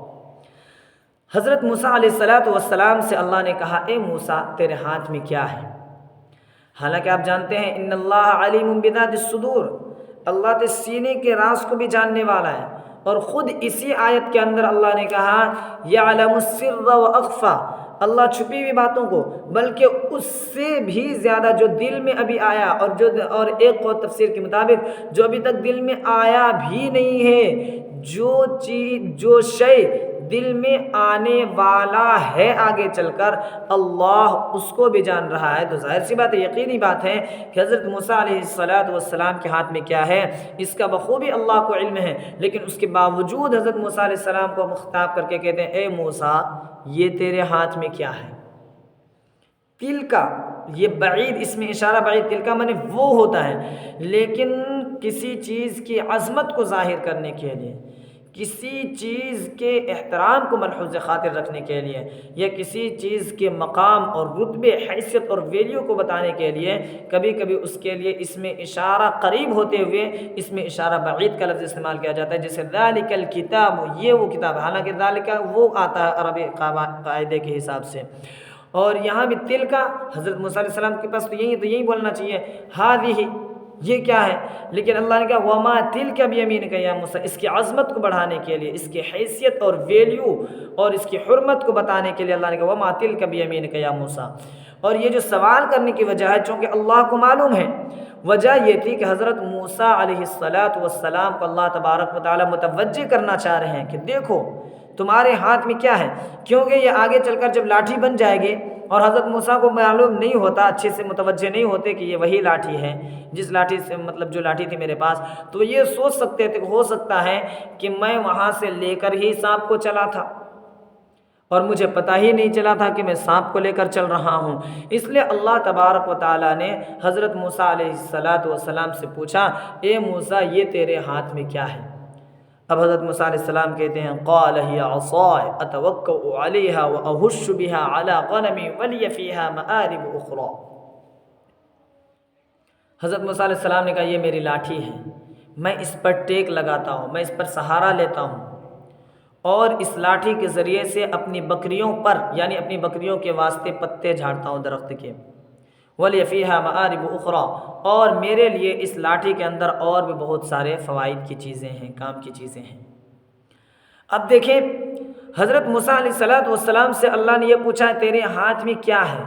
حضرت موسیٰ علیہ السلام سے اللہ نے کہا اے موسیٰ تیرے ہاتھ میں کیا ہے؟ حالانکہ آپ جانتے ہیں ان اللہ علیم بذات الصدور، اللہ کے سینے کے راز کو بھی جاننے والا ہے، اور خود اسی آیت کے اندر اللہ نے کہا یعلم السر واخفی، اللہ چھپی ہوئی باتوں کو بلکہ اس سے بھی زیادہ جو دل میں ابھی آیا اور ایک اور تفسیر کے مطابق جو ابھی تک دل میں آیا بھی نہیں ہے، جو شے دل میں آنے والا ہے آگے چل کر اللہ اس کو بھی جان رہا ہے۔ تو ظاہر سی بات ہے، یقینی بات ہے کہ حضرت موسیٰ علیہ السلام کے ہاتھ میں کیا ہے اس کا بخوبی اللہ کو علم ہے، لیکن اس کے باوجود حضرت موسیٰ علیہ السلام کو مخاطب کر کے کہتے ہیں اے موسیٰ یہ تیرے ہاتھ میں کیا ہے؟ تل کا یہ بعید، اس میں اشارہ بعید، تل کا معنی وہ ہوتا ہے، لیکن کسی چیز کی عظمت کو ظاہر کرنے کے لیے، کسی چیز کے احترام کو ملحوظ خاطر رکھنے کے لیے، یا کسی چیز کے مقام اور رتبے، حیثیت اور ویلیو کو بتانے کے لیے کبھی کبھی اس کے لیے اس میں اشارہ قریب ہوتے ہوئے اس میں اشارہ بعید کا لفظ استعمال کیا جاتا ہے، جیسے ذالک الکتاب، یہ وہ کتاب، حالانکہ ذالک وہ آتا ہے عربی قاعدے کے حساب سے۔ اور یہاں بھی تل کا، حضرت موسیٰ علیہ السلام کے پاس تو یہی بولنا چاہیے ہذہ، یہ کیا ہے، لیکن اللہ نے کہا وما تلک بیمینک یا موسیٰ، اس کی عظمت کو بڑھانے کے لیے، اس کی حیثیت اور ویلیو اور اس کی حرمت کو بتانے کے لیے اللہ نے کہا وما تلک بیمینک یا موسیٰ۔ اور یہ جو سوال کرنے کی وجہ ہے، چونکہ اللہ کو معلوم ہے، وجہ یہ تھی کہ حضرت موسیٰ علیہ السلام کو اللہ تبارک و تعالی متوجہ کرنا چاہ رہے ہیں کہ دیکھو تمہارے ہاتھ میں کیا ہے، کیونکہ یہ آگے چل کر جب لاٹھی بن جائے گی اور حضرت موسیٰ کو معلوم نہیں ہوتا، اچھے سے متوجہ نہیں ہوتے کہ یہ وہی لاٹھی ہے جس لاٹھی سے جو لاٹھی تھی میرے پاس، تو یہ سوچ سکتے تھے کہ ہو سکتا ہے کہ میں وہاں سے لے کر ہی سانپ کو چلا تھا اور مجھے پتہ ہی نہیں چلا تھا کہ میں سانپ کو لے کر چل رہا ہوں۔ اس لیے اللہ تبارک و تعالیٰ نے حضرت موسیٰ علیہ السلام سے پوچھا، اے موسیٰ یہ تیرے ہاتھ میں کیا ہے؟ اب حضرت موسیٰ علیہ السلام کہتے ہیں قال ہی عصای اتوکأ علیہا واہش بہا علی غنمی ولی فیہا مآرب اخری۔ حضرت موسیٰ علیہ السلام نے کہا یہ میری لاٹھی ہے، میں اس پر ٹیک لگاتا ہوں، میں اس پر سہارا لیتا ہوں اور اس لاٹھی کے ذریعے سے اپنی بکریوں پر، یعنی اپنی بکریوں کے واسطے پتے جھاڑتا ہوں درخت کے، وَلِيَ فِيهَا مَآرِبُ أُخْرَى، اور میرے لیے اس لاٹھی کے اندر اور بھی بہت سارے فوائد کی چیزیں ہیں، کام کی چیزیں ہیں۔ اب دیکھیں حضرت موسیٰ علیہ السلام سے اللہ نے یہ پوچھا تیرے ہاتھ میں کیا ہے،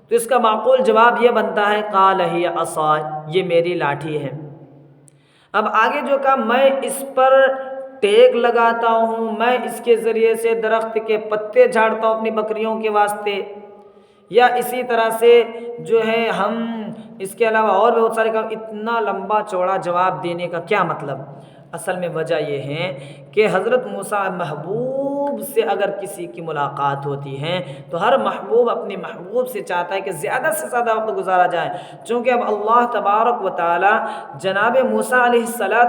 تو اس کا معقول جواب یہ بنتا ہے قال ہی عصای، یہ میری لاٹھی ہے۔ اب آگے جو کہا میں اس پر ٹیک لگاتا ہوں، میں اس کے ذریعے سے درخت کے پتے جھاڑتا ہوں اپنی بکریوں کے واسطے، یا اسی طرح سے جو ہے ہم اس کے علاوہ اور بہت سارے کام، اتنا لمبا چوڑا جواب دینے کا کیا مطلب؟ اصل میں وجہ یہ ہے کہ حضرت موسیٰ محبوب سے اگر کسی کی ملاقات ہوتی ہے تو ہر محبوب اپنے محبوب سے چاہتا ہے کہ زیادہ سے زیادہ وقت گزارا جائے، چونکہ اب اللہ تبارک و تعالی جناب موسیٰ علیہ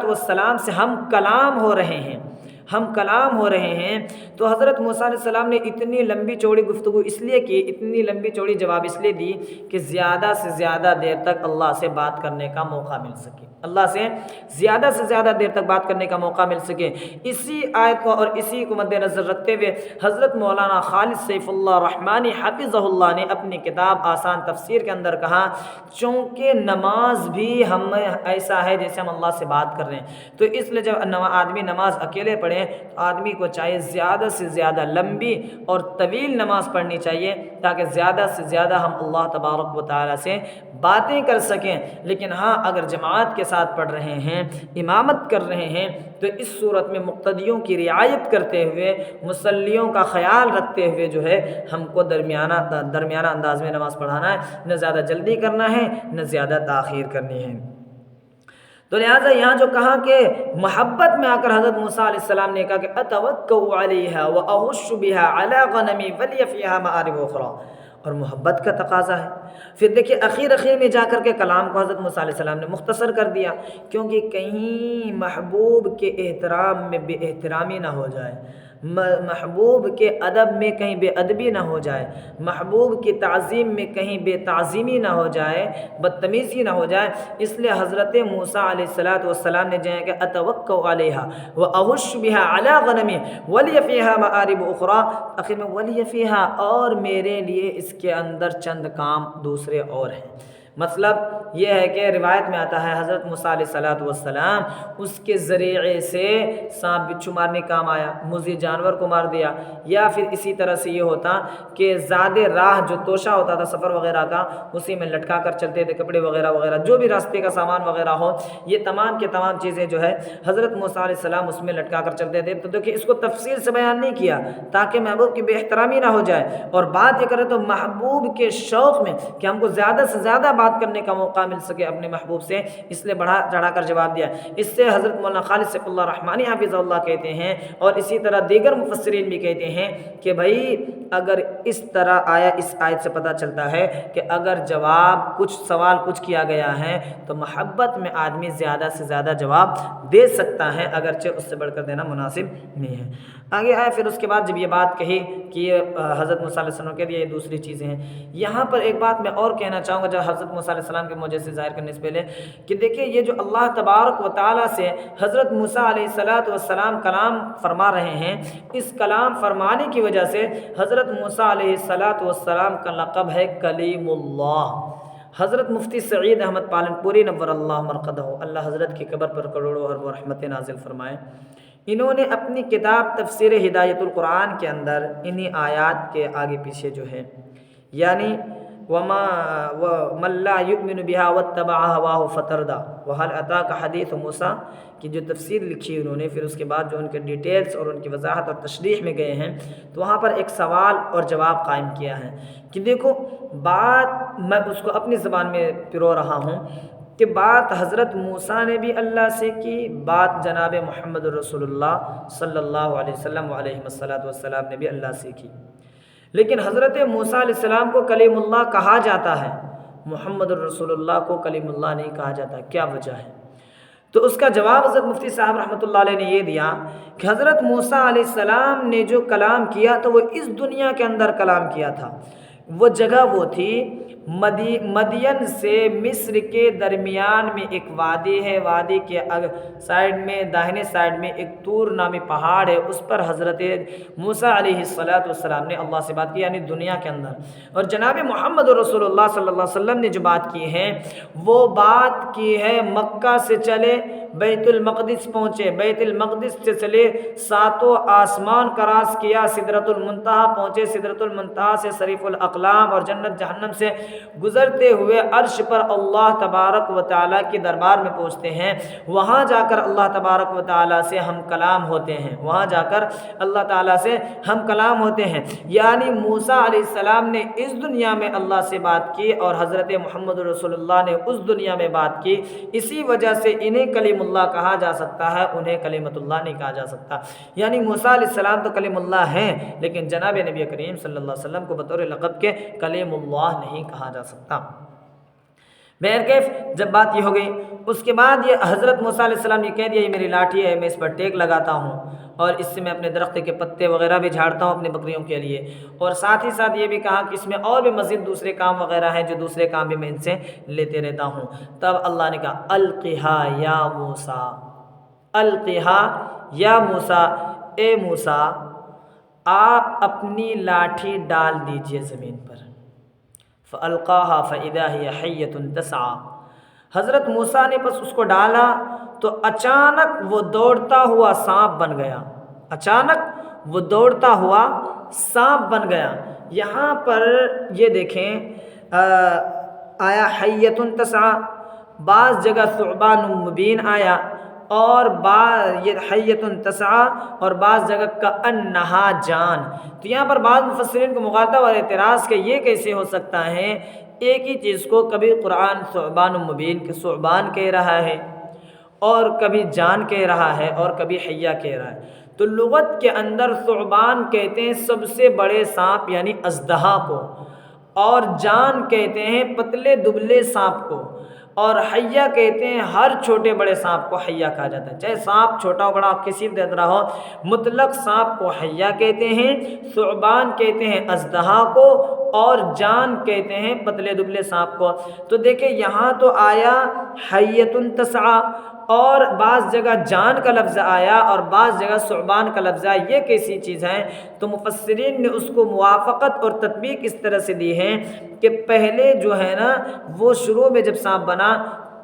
السلام سے ہم کلام ہو رہے ہیں، تو حضرت موسیٰ علیہ السلام نے اتنی لمبی چوڑی گفتگو اس لیے کی، اتنی لمبی چوڑی جواب اس لیے دی کہ زیادہ سے زیادہ دیر تک اللہ سے بات کرنے کا موقع مل سکے، اللہ سے زیادہ دیر تک بات کرنے کا موقع مل سکے۔ اسی آیت کو اور اسی کو مد نظر رکھتے ہوئے حضرت مولانا خالد سیف اللہ رحمانی حفظہ اللہ نے اپنی کتاب آسان تفسیر کے اندر کہا چونکہ نماز بھی ہم ایسا ہے جیسے ہم اللہ سے بات کر رہے ہیں، تو اس لیے جب آدمی نماز اکیلے پڑھے تو آدمی کو چاہیے زیادہ سے زیادہ لمبی اور طویل نماز پڑھنی چاہیے تاکہ زیادہ سے زیادہ ہم اللہ تبارک و تعالی سے باتیں کر سکیں۔ لیکن ہاں اگر جماعت کے ساتھ پڑھ رہے ہیں، امامت کر رہے ہیں، تو اس صورت میں مقتدیوں کی رعایت کرتے ہوئے، مصلیوں کا خیال رکھتے ہوئے جو ہے ہم کو درمیانہ انداز میں نماز پڑھانا ہے، نہ زیادہ جلدی کرنا ہے نہ زیادہ تاخیر کرنی ہے۔ تو لہٰذا یہاں جو کہا کہ محبت میں آ کر حضرت موسیٰ علیہ السلام نے کہا کہ اتوکأ علیہا واہش بہا علی غنمی ولی فیہا مآرب اخری، اور محبت کا تقاضا ہے۔ پھر دیکھیے اخیر میں جا کر کے کلام کو حضرت موسیٰ علیہ السلام نے مختصر کر دیا، کیونکہ کہیں محبوب کے احترام میں بے احترامی نہ ہو جائے، محبوب کے ادب میں کہیں بے ادبی نہ ہو جائے، محبوب کی تعظیم میں کہیں بے تعظیمی نہ ہو جائے، بدتمیزی نہ ہو جائے، اس لیے حضرت موسیٰ علیہ السلام نے جہاں کہ اتوکأ علیہا واہش بہا علی غنمی ولی فیہا مآرب اخری، آخر میں ولی فیہا، اور میرے لیے اس کے اندر چند کام دوسرے اور ہیں۔ مطلب یہ ہے کہ روایت میں آتا ہے حضرت موسیٰ علیہ السلام اس کے ذریعے سے سانپ بچھو مارنے کام آیا، موذی جانور کو مار دیا، یا پھر اسی طرح سے یہ ہوتا کہ زیادہ راہ جو توشہ ہوتا تھا سفر وغیرہ کا اسی میں لٹکا کر چلتے تھے، کپڑے وغیرہ جو بھی راستے کا سامان وغیرہ ہو، یہ تمام کے تمام چیزیں جو ہے حضرت موسیٰ علیہ السلام اس میں لٹکا کر چلتے تھے۔ تو دیکھیں اس کو تفصیل سے بیان نہیں کیا تاکہ محبوب کی بے احترامی نہ ہو جائے، اور بات یہ کرے تو محبوب کے شوق میں کہ ہم کو زیادہ سے زیادہ بات کرنے کا موقع مل سکے اپنے محبوب سے، اس لیے بڑھا چڑھا کر جواب دیا۔ اس سے حضرت مولانا خالد سیف اللہ رحمانی حفظہ اللہ کہتے ہیں، اور اسی طرح دیگر مفسرین بھی کہتے ہیں کہ بھائی اگر اس طرح آیا اس آیت سے پتہ چلتا ہے کہ اگر جواب کچھ سوال کچھ کیا گیا ہے تو محبت میں آدمی زیادہ سے زیادہ جواب دے سکتا ہے، اگرچہ اس سے بڑھ کر دینا مناسب نہیں ہے۔ آگے آیا پھر اس کے بعد جب یہ بات کہی کہ یہ حضرت موسیٰ علیہ السلام کے لیے یہ دوسری چیزیں ہیں، یہاں پر ایک بات میں اور کہنا چاہوں گا جب حضرت موسیٰ علیہ السلام کے معجزے سے ظاہر کرنے سے پہلے، کہ دیکھیں یہ جو اللہ تبارک و تعالیٰ سے حضرت موسیٰ علیہ السلام کلام فرما رہے ہیں، اس کلام فرمانے کی وجہ سے حضرت موسیٰ علیہ السلام کا لقب ہے کلیم اللہ۔ حضرت مفتی سعید احمد پالنپوری نور اللہ مرقدہ، اللہ حضرت کی قبر پر کروڑوں اربوں رحمتیں نازل فرمائے، انہوں نے اپنی کتاب تفسیر ہدایت القرآن کے اندر انہی آیات کے آگے پیچھے جو ہے یعنی وَمَن لَّا يُؤْمِنُ بِهَا وَاتَّبَعَ هَوَاهُ فَتَرْدَىٰ وَهَلْ أَتَاكَ حَدِيثُ موسیٰ کی جو تفسیر لکھی انہوں نے، پھر اس کے بعد جو ان کے ڈیٹیلز اور ان کی وضاحت اور تشریح میں گئے ہیں، تو وہاں پر ایک سوال اور جواب قائم کیا ہے کہ دیکھو بات میں اس کو اپنی زبان میں پرو رہا ہوں کہ بات حضرت موسیٰ نے بھی اللہ سے کی، بات جناب محمد رسول اللہ صلی اللہ علیہ وسلم علیہ السلام نے بھی اللہ سے کی، لیکن حضرت موسیٰ علیہ السلام کو کلیم اللہ کہا جاتا ہے، محمد الرسول اللہ کو کلیم اللہ نہیں کہا جاتا، کیا وجہ ہے؟ تو اس کا جواب حضرت مفتی صاحب رحمۃ اللہ علیہ نے یہ دیا کہ حضرت موسیٰ علیہ السلام نے جو کلام کیا تو وہ اس دنیا کے اندر کلام کیا تھا، وہ جگہ وہ تھی مدین سے مصر کے درمیان میں ایک وادی ہے، وادی کے سائڈ میں داہنے سائڈ میں ایک طور نامی پہاڑ ہے، اس پر حضرت موسیٰ علیہ السلام نے اللہ سے بات کی، یعنی دنیا کے اندر، اور جناب محمد رسول اللہ صلی اللہ علیہ وسلم نے جو بات کی ہے وہ بات کی ہے مکہ سے چلے بیت المقدس پہنچے، بیت المقدس سے چلے ساتوں آسمان کراس کیا، سدرۃ المنتہا پہنچے، سدرۃ المنتہا سے صریف الاقلام اور جنت جہنم سے گزرتے ہوئے عرش پر اللہ تبارک و تعالیٰ کے دربار میں پہنچتے ہیں، وہاں جا کر اللہ تبارک و تعالیٰ سے ہم کلام ہوتے ہیں، وہاں جا کر اللہ تعالیٰ سے ہم کلام ہوتے ہیں، یعنی موسیٰ علیہ السلام نے اس دنیا میں اللہ سے بات کی اور حضرت محمد رسول اللہ نے اس دنیا میں بات کی، اسی وجہ سے انہیں کلیم اللہ کہا جا سکتا ہے، انہیں کلیمت اللہ نہیں کہا جا سکتا، یعنی موسیٰ علیہ السلام تو کلیم اللہ ہیں لیکن جناب نبی کریم صلی اللہ علیہ وسلم کو بطور لقب کے کلیم اللہ نہیں کہا جا سکتا۔ بہرکیف جب بات یہ ہو گئی، اس کے بعد یہ حضرت موسیٰ علیہ السلام نے کہہ دیا یہ میری لاٹھی ہے، میں اس پر ٹیک لگاتا ہوں اور اس سے میں اپنے درخت کے پتے وغیرہ بھی جھاڑتا ہوں اپنے بکریوں کے لیے، اور ساتھ ہی ساتھ یہ بھی کہا کہ اس میں اور بھی مزید دوسرے کام وغیرہ ہیں جو دوسرے کام بھی میں ان سے لیتے رہتا ہوں۔ تب اللہ نے کہا القھا یا موسیٰ، القھا یا موسیٰ، اے موسیٰ آپ اپنی لاٹھی ڈال دیجئے زمین پر، فَأَلْقَاهَا فَإِذَا هِيَ حَيَّةٌ تَسْعَىٰ، حضرت موسیٰ نے بس اس کو ڈالا تو اچانک وہ دوڑتا ہوا سانپ بن گیا، اچانک وہ دوڑتا ہوا سانپ بن گیا۔ یہاں پر یہ دیکھیں آیا حیۃ تسعیٰ، بعض جگہ ثعبان مبین آیا، اور بعض یہ حیۃ تسعیٰ اور بعض جگہ کأنہا جان، تو یہاں پر بعض مفسرین کو مغالطہ اور اعتراض کہ یہ کیسے ہو سکتا ہے، ایک ہی چیز کو کبھی قرآن ثعبان مبین کے ثعبان کہہ رہا ہے اور کبھی جان کہہ رہا ہے اور کبھی حیہ کہہ رہا ہے، تو لغت کے اندر ثعبان کہتے ہیں سب سے بڑے سانپ یعنی اژدہا کو، اور جان کہتے ہیں پتلے دبلے سانپ کو، اور حیہ کہتے ہیں ہر چھوٹے بڑے سانپ کو حیہ کہا جاتا ہے، چاہے سانپ چھوٹا ہو بڑا کسی بھی طرح ہو، مطلق سانپ کو حیہ کہتے ہیں، ثعبان کہتے ہیں اژدہا کو، اور جان کہتے ہیں پتلے دبلے سانپ کو۔ تو دیکھیں یہاں تو آیا حیۃ تسعیٰ اور بعض جگہ جان کا لفظ آیا اور بعض جگہ ثعبان کا لفظ آیا، یہ کیسی چیز ہیں؟ تو مفسرین نے اس کو موافقت اور تطبیق اس طرح سے دی ہے کہ پہلے جو ہے نا وہ شروع میں جب سانپ بنا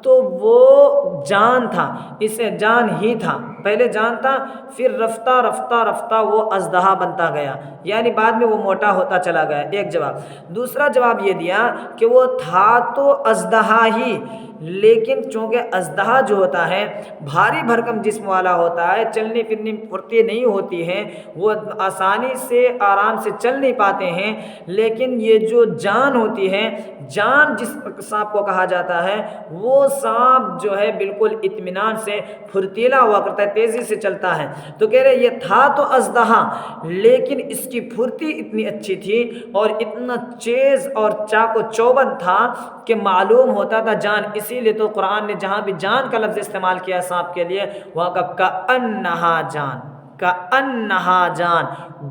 تو وہ جان تھا، اسے جان ہی تھا، پہلے جان تھا، پھر رفتہ رفتہ رفتہ وہ اژدہا بنتا گیا، یعنی بعد میں وہ موٹا ہوتا چلا گیا، ایک جواب۔ دوسرا جواب یہ دیا کہ وہ تھا تو اژدہا ہی، لیکن چونکہ اژدہا جو ہوتا ہے بھاری بھرکم جسم والا ہوتا ہے، چلنے پھرنے پھرتی نہیں ہوتی ہیں، وہ آسانی سے آرام سے چل نہیں پاتے ہیں، لیکن یہ جو جان ہوتی ہے، جان جس سانپ کو کہا جاتا ہے، وہ سانپ جو ہے بالکل اطمینان سے پھرتیلا ہوا کرتا ہے، تیزی سے چلتا ہے. تو کہہ رہے یہ تھا تو اژدہا، لیکن اس کی پھرتی اتنی اچھی تھی اور اتنا تیز اور چاق و چوبند تھا کہ معلوم ہوتا تھا جان. اسی لیے تو قرآن نے جہاں بھی جان کا لفظ استعمال کیا سانپ کے لیے، وہاں کا کأنہا جان، کأنہا جان،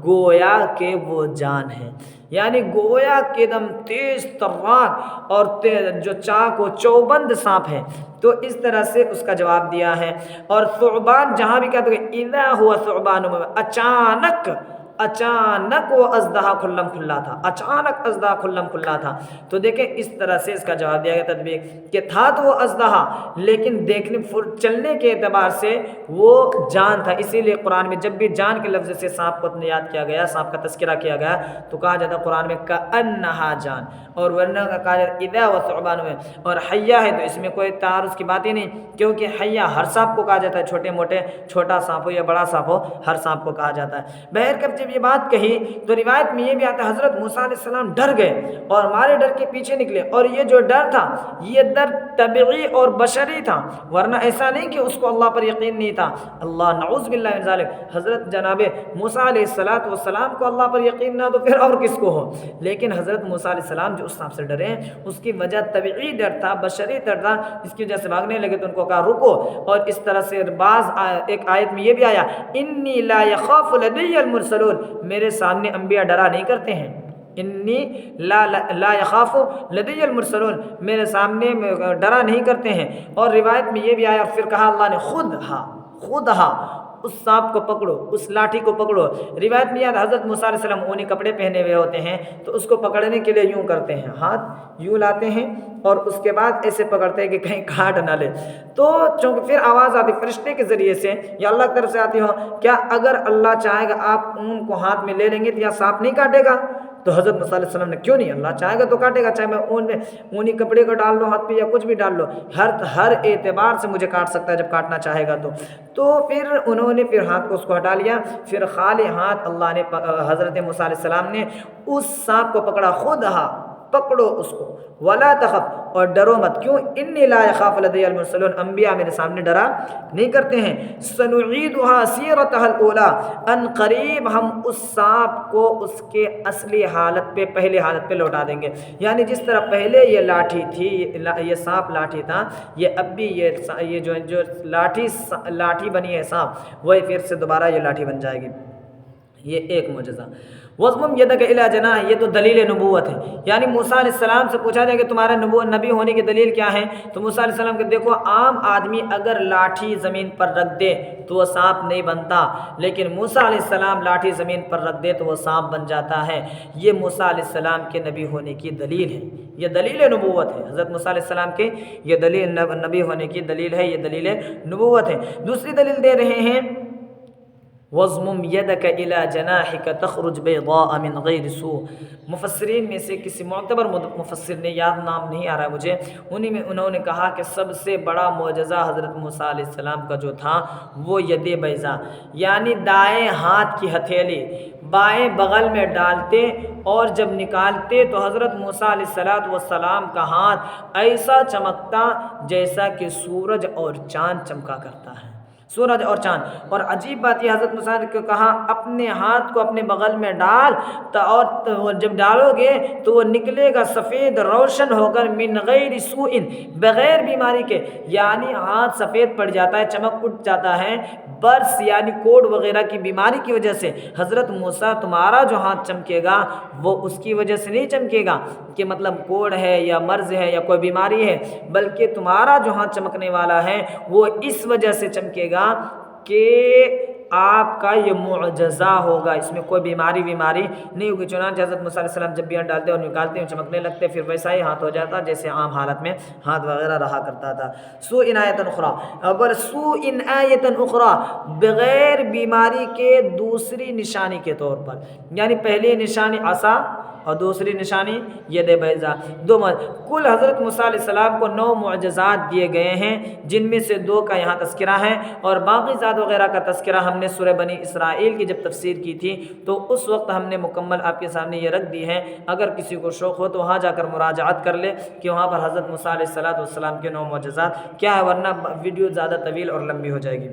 گویا کہ وہ جان ہے. یعنی گویا کہ دم تیز تراک اور جو چاق و چوبند سانپ ہے. تو اس طرح سے اس کا جواب دیا ہے. اور ثعبان جہاں بھی کہتے ہیں اذا ہوا ثعبان، اچانک وہ اژدہا کھلم کھلا تھا، اچانک اژدہا کھلم کھلا تھا. تو دیکھیں اس طرح سے اس کا جواب دیا گیا تطبیق کہ تھا تو وہ اژدہا، لیکن دیکھنے چلنے کے اعتبار سے وہ جان تھا. اسی لیے قرآن میں جب بھی جان کے لفظ سے سانپ کو یاد کیا گیا، سانپ کا تذکرہ کیا گیا، تو کہا جاتا ہے قرآن میں کأنہا جان. اور ورنہ کہا جاتا ہے اذا وثعبان میں. اور حیا ہے تو اس میں کوئی تعارض کی بات ہی نہیں، کیونکہ حیا ہر سانپ کو کہا جاتا ہے، چھوٹے موٹے، چھوٹا سانپ ہو یا بڑا سانپ ہو، ہر سانپ کو کہا جاتا ہے. بہرکیف جب یہ بات کہی تو روایت میں یہ بھی آتا ہے حضرت موسیٰ علیہ السلام ڈر گئے اور ہمارے ڈر کے پیچھے نکلے. اور یہ جو ڈر تھا یہ ڈر طبعی اور بشری تھا، ورنہ ایسا نہیں کہ اس کو اللہ پر یقین نہیں تھا. اللہ نعوذ باللہ من ذالک، حضرت جناب موسیٰ علیہ السلام کو اللہ پر یقین نہ تو پھر اور کس کو ہو. لیکن حضرت موسیٰ علیہ السلام جو اس سانپ سے ڈرے اس کی وجہ طبعی ڈر تھا، بشری ڈر تھا. اس کی وجہ سے بھاگنے لگے تو ان کو کہا رکو. اور اس طرح سے بعض ایک آیت میں یہ بھی آیا انی لا یخاف لدی المرسلون، میرے سامنے انبیاء ڈرا نہیں کرتے ہیں. انی لا یخاف لدی المرسلون، میرے سامنے ڈرا نہیں کرتے ہیں. اور روایت میں یہ بھی آیا پھر کہا اللہ نے خودہا، اس سانپ کو پکڑو، اس لاٹھی کو پکڑو. روایت میں یاد حضرت موسیٰ علیہ السلام اونی کپڑے پہنے ہوئے ہوتے ہیں تو اس کو پکڑنے کے لیے یوں کرتے ہیں، ہاتھ یوں لاتے ہیں اور اس کے بعد ایسے پکڑتے ہیں کہ کہیں کاٹ نہ لے. تو چونکہ پھر آواز آتی فرشتے کے ذریعے سے یا اللہ کی طرف سے آتی ہو، کیا اگر اللہ چاہے گا آپ اون کو ہاتھ میں لے لیں گے تو یا سانپ نہیں کاٹے گا؟ تو حضرت موسیٰ علیہ السلام نے کیوں نہیں، اللہ چاہے گا تو کاٹے گا، چاہے میں اونی کپڑے کو ڈال لو ہاتھ پہ یا کچھ بھی ڈال لو، ہر اعتبار سے مجھے کاٹ سکتا ہے جب کاٹنا چاہے گا. تو پھر انہوں نے پھر ہاتھ کو اس کو ہٹا لیا. پھر خالی ہاتھ اللہ نے حضرت موسیٰ علیہ السلام نے اس سانپ کو پکڑا. خودہا، پکڑو اس کو، ولا تخف، اور ڈرو مت. کیوں؟ انی لا یخاف لدی المرسلون، انبیاء میرے سامنے ڈرا نہیں کرتے ہیں. سنعیدها سیرتها الاولى، ان قریب ہم اس سانپ کو اس کے اصلی حالت پہ، پہلے حالت پہ لوٹا دیں گے. یعنی جس طرح پہلے یہ لاٹھی تھی، یہ سانپ لاٹھی تھا، یہ اب بھی یہ جو لاٹھی بنی ہے سانپ، وہی پھر سے دوبارہ یہ لاٹھی بن جائے گی. یہ ایک معجزہ. وَضْمُمْ يَدَكَ إِلَىٰ جَنَاحِكَ، یہ تو دلیل نبوت ہے. یعنی موسیٰ علیہ السلام سے پوچھا جائے کہ تمہارے نبی ہونے کی دلیل کیا ہے، تو موسیٰ علیہ السلام کہ دیکھو عام آدمی اگر لاٹھی زمین پر رکھ دے تو وہ سانپ نہیں بنتا، لیکن موسیٰ علیہ السلام لاٹھی زمین پر رکھ دے تو وہ سانپ بن جاتا ہے. یہ موسیٰ علیہ السلام کے نبی ہونے کی دلیل ہے، یہ دلیل نبوت ہے. حضرت موسیٰ علیہ السلام کے یہ دلیل نبی ہونے کی دلیل ہے، یہ دلیل نبوت ہے. دوسری دلیل دے رہے ہیں وَضْمُمْ يَدَكَ إِلَىٰ جَنَاحِكَ تَخْرُجْ بَيْضَاءَ مِنْ غَيْرِ سُوءٍ. مفسرین میں سے کسی معتبر مفسر نے، یاد نام نہیں آ رہا ہے مجھے، انہوں نے کہا کہ سب سے بڑا معجزہ حضرت موسیٰ علیہ السلام کا جو تھا وہ ید بیضاء، یعنی دائیں ہاتھ کی ہتھیلی بائیں بغل میں ڈالتے اور جب نکالتے تو حضرت موسیٰ علیہ السلام کا ہاتھ ایسا چمکتا جیسا کہ سورج اور چاند چمکا کرتا ہے، سورج اور چاند. اور عجیب بات یہ حضرت موسیٰ نے کہا اپنے ہاتھ کو اپنے بغل میں ڈال اور جب ڈالو گے تو وہ نکلے گا سفید روشن ہو کر، من غیر سوء، بغیر بیماری کے. یعنی ہاتھ سفید پڑ جاتا ہے، چمک اٹھ جاتا ہے برس یعنی کوڑ وغیرہ کی بیماری کی وجہ سے. حضرت موسیٰ تمہارا جو ہاتھ چمکے گا وہ اس کی وجہ سے نہیں چمکے گا کہ مطلب کوڑ ہے یا مرض ہے یا کوئی بیماری ہے، بلکہ تمہارا جو ہاتھ چمکنے والا ہے وہ اس وجہ سے چمکے گا کہ آپ کا یہ معجزہ ہوگا، اس میں کوئی بیماری نہیں ہوگی. چنانچہ حضرت موسیٰ علیہ السلام جب بھی ہاتھ ڈالتے اور نکالتے ہیں چمکنے لگتے، پھر ویسا ہی ہاتھ ہو جاتا جیسے عام حالت میں ہاتھ وغیرہ رہا کرتا تھا. سوء آیۃ اخری، اور سوء آیۃ اخری، بغیر بیماری کے دوسری نشانی کے طور پر. یعنی پہلی نشانی عصا اور دوسری نشانی ید بیضاء. کل حضرت موسیٰ علیہ السلام کو 9 معجزات دیے گئے ہیں، جن میں سے 2 کا یہاں تذکرہ ہے، اور باقی ذات وغیرہ کا تذکرہ ہم نے سورہ بنی اسرائیل کی جب تفسیر کی تھی تو اس وقت ہم نے مکمل آپ کے سامنے یہ رکھ دی ہے. اگر کسی کو شوق ہو تو وہاں جا کر مراجعات کر لے کہ وہاں پر حضرت موسیٰ علیہ السلام کے 9 معجزات کیا ہے، ورنہ ویڈیو زیادہ طویل اور لمبی ہو جائے گی.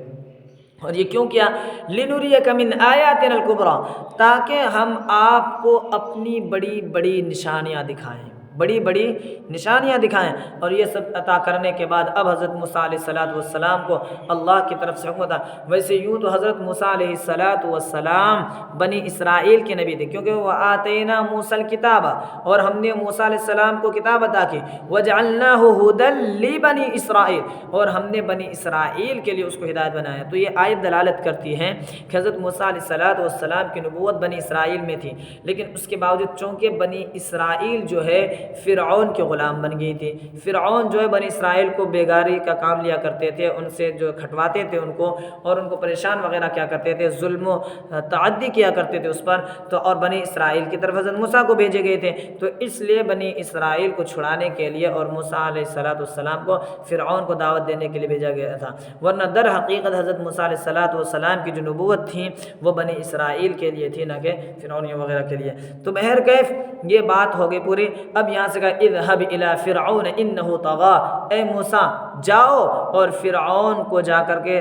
اور یہ کیوں کیا؟ لِنُرِيَكَ مِنْ آيَاتِنَا الْكُبْرَى، تاکہ ہم آپ کو اپنی بڑی بڑی نشانیاں دکھائیں، بڑی بڑی نشانیاں دکھائیں۔ اور یہ سب عطا کرنے کے بعد اب حضرت موسیٰ علیہ السلام کو اللہ کی طرف سے حکم تھا۔ ویسے یوں تو حضرت موسیٰ علیہ السلام بنی اسرائیل کے نبی تھے، کیونکہ وہ آتینا موسیٰ الکتاب، اور ہم نے موسیٰ علیہ السلام کو کتاب عطا کی، وَجَعَلْنَاهُ هُدًى لِبَنِي اسرائیل، اور ہم نے بنی اسرائیل کے لیے اس کو ہدایت بنایا۔ تو یہ آیت دلالت کرتی ہے کہ حضرت موسیٰ علیہ السلام کی نبوت بنی اسرائیل میں تھی، لیکن اس کے باوجود چونکہ بنی اسرائیل جو ہے فرعون کے غلام بن گئی تھی، فرعون جو ہے بنی اسرائیل کو بیگاری کا کام لیا کرتے تھے، ان سے جو کھٹواتے تھے ان کو، اور ان کو پریشان وغیرہ کیا کرتے تھے، ظلم و تعدی کیا کرتے تھے اس پر، تو اور بنی اسرائیل کی طرف حضرت موسیٰ کو بھیجے گئے تھے، تو اس لیے بنی اسرائیل کو چھڑانے کے لیے اور موسیٰ علیہ السلام کو فرعون کو دعوت دینے کے لیے بھیجا گیا تھا، ورنہ در حقیقت حضرت موسیٰ علیہ السلام کی جو نبوت تھی وہ بنی اسرائیل کے لیے تھی، نہ کہ فرعونیوں وغیرہ کے لیے۔ تو بہرکیف یہ بات ہو گئی پوری۔ اب یہاں سے کہا اذهب الى فرعون انه طغى، اے موسیٰ جاؤ اور فرعون کو جا کر کے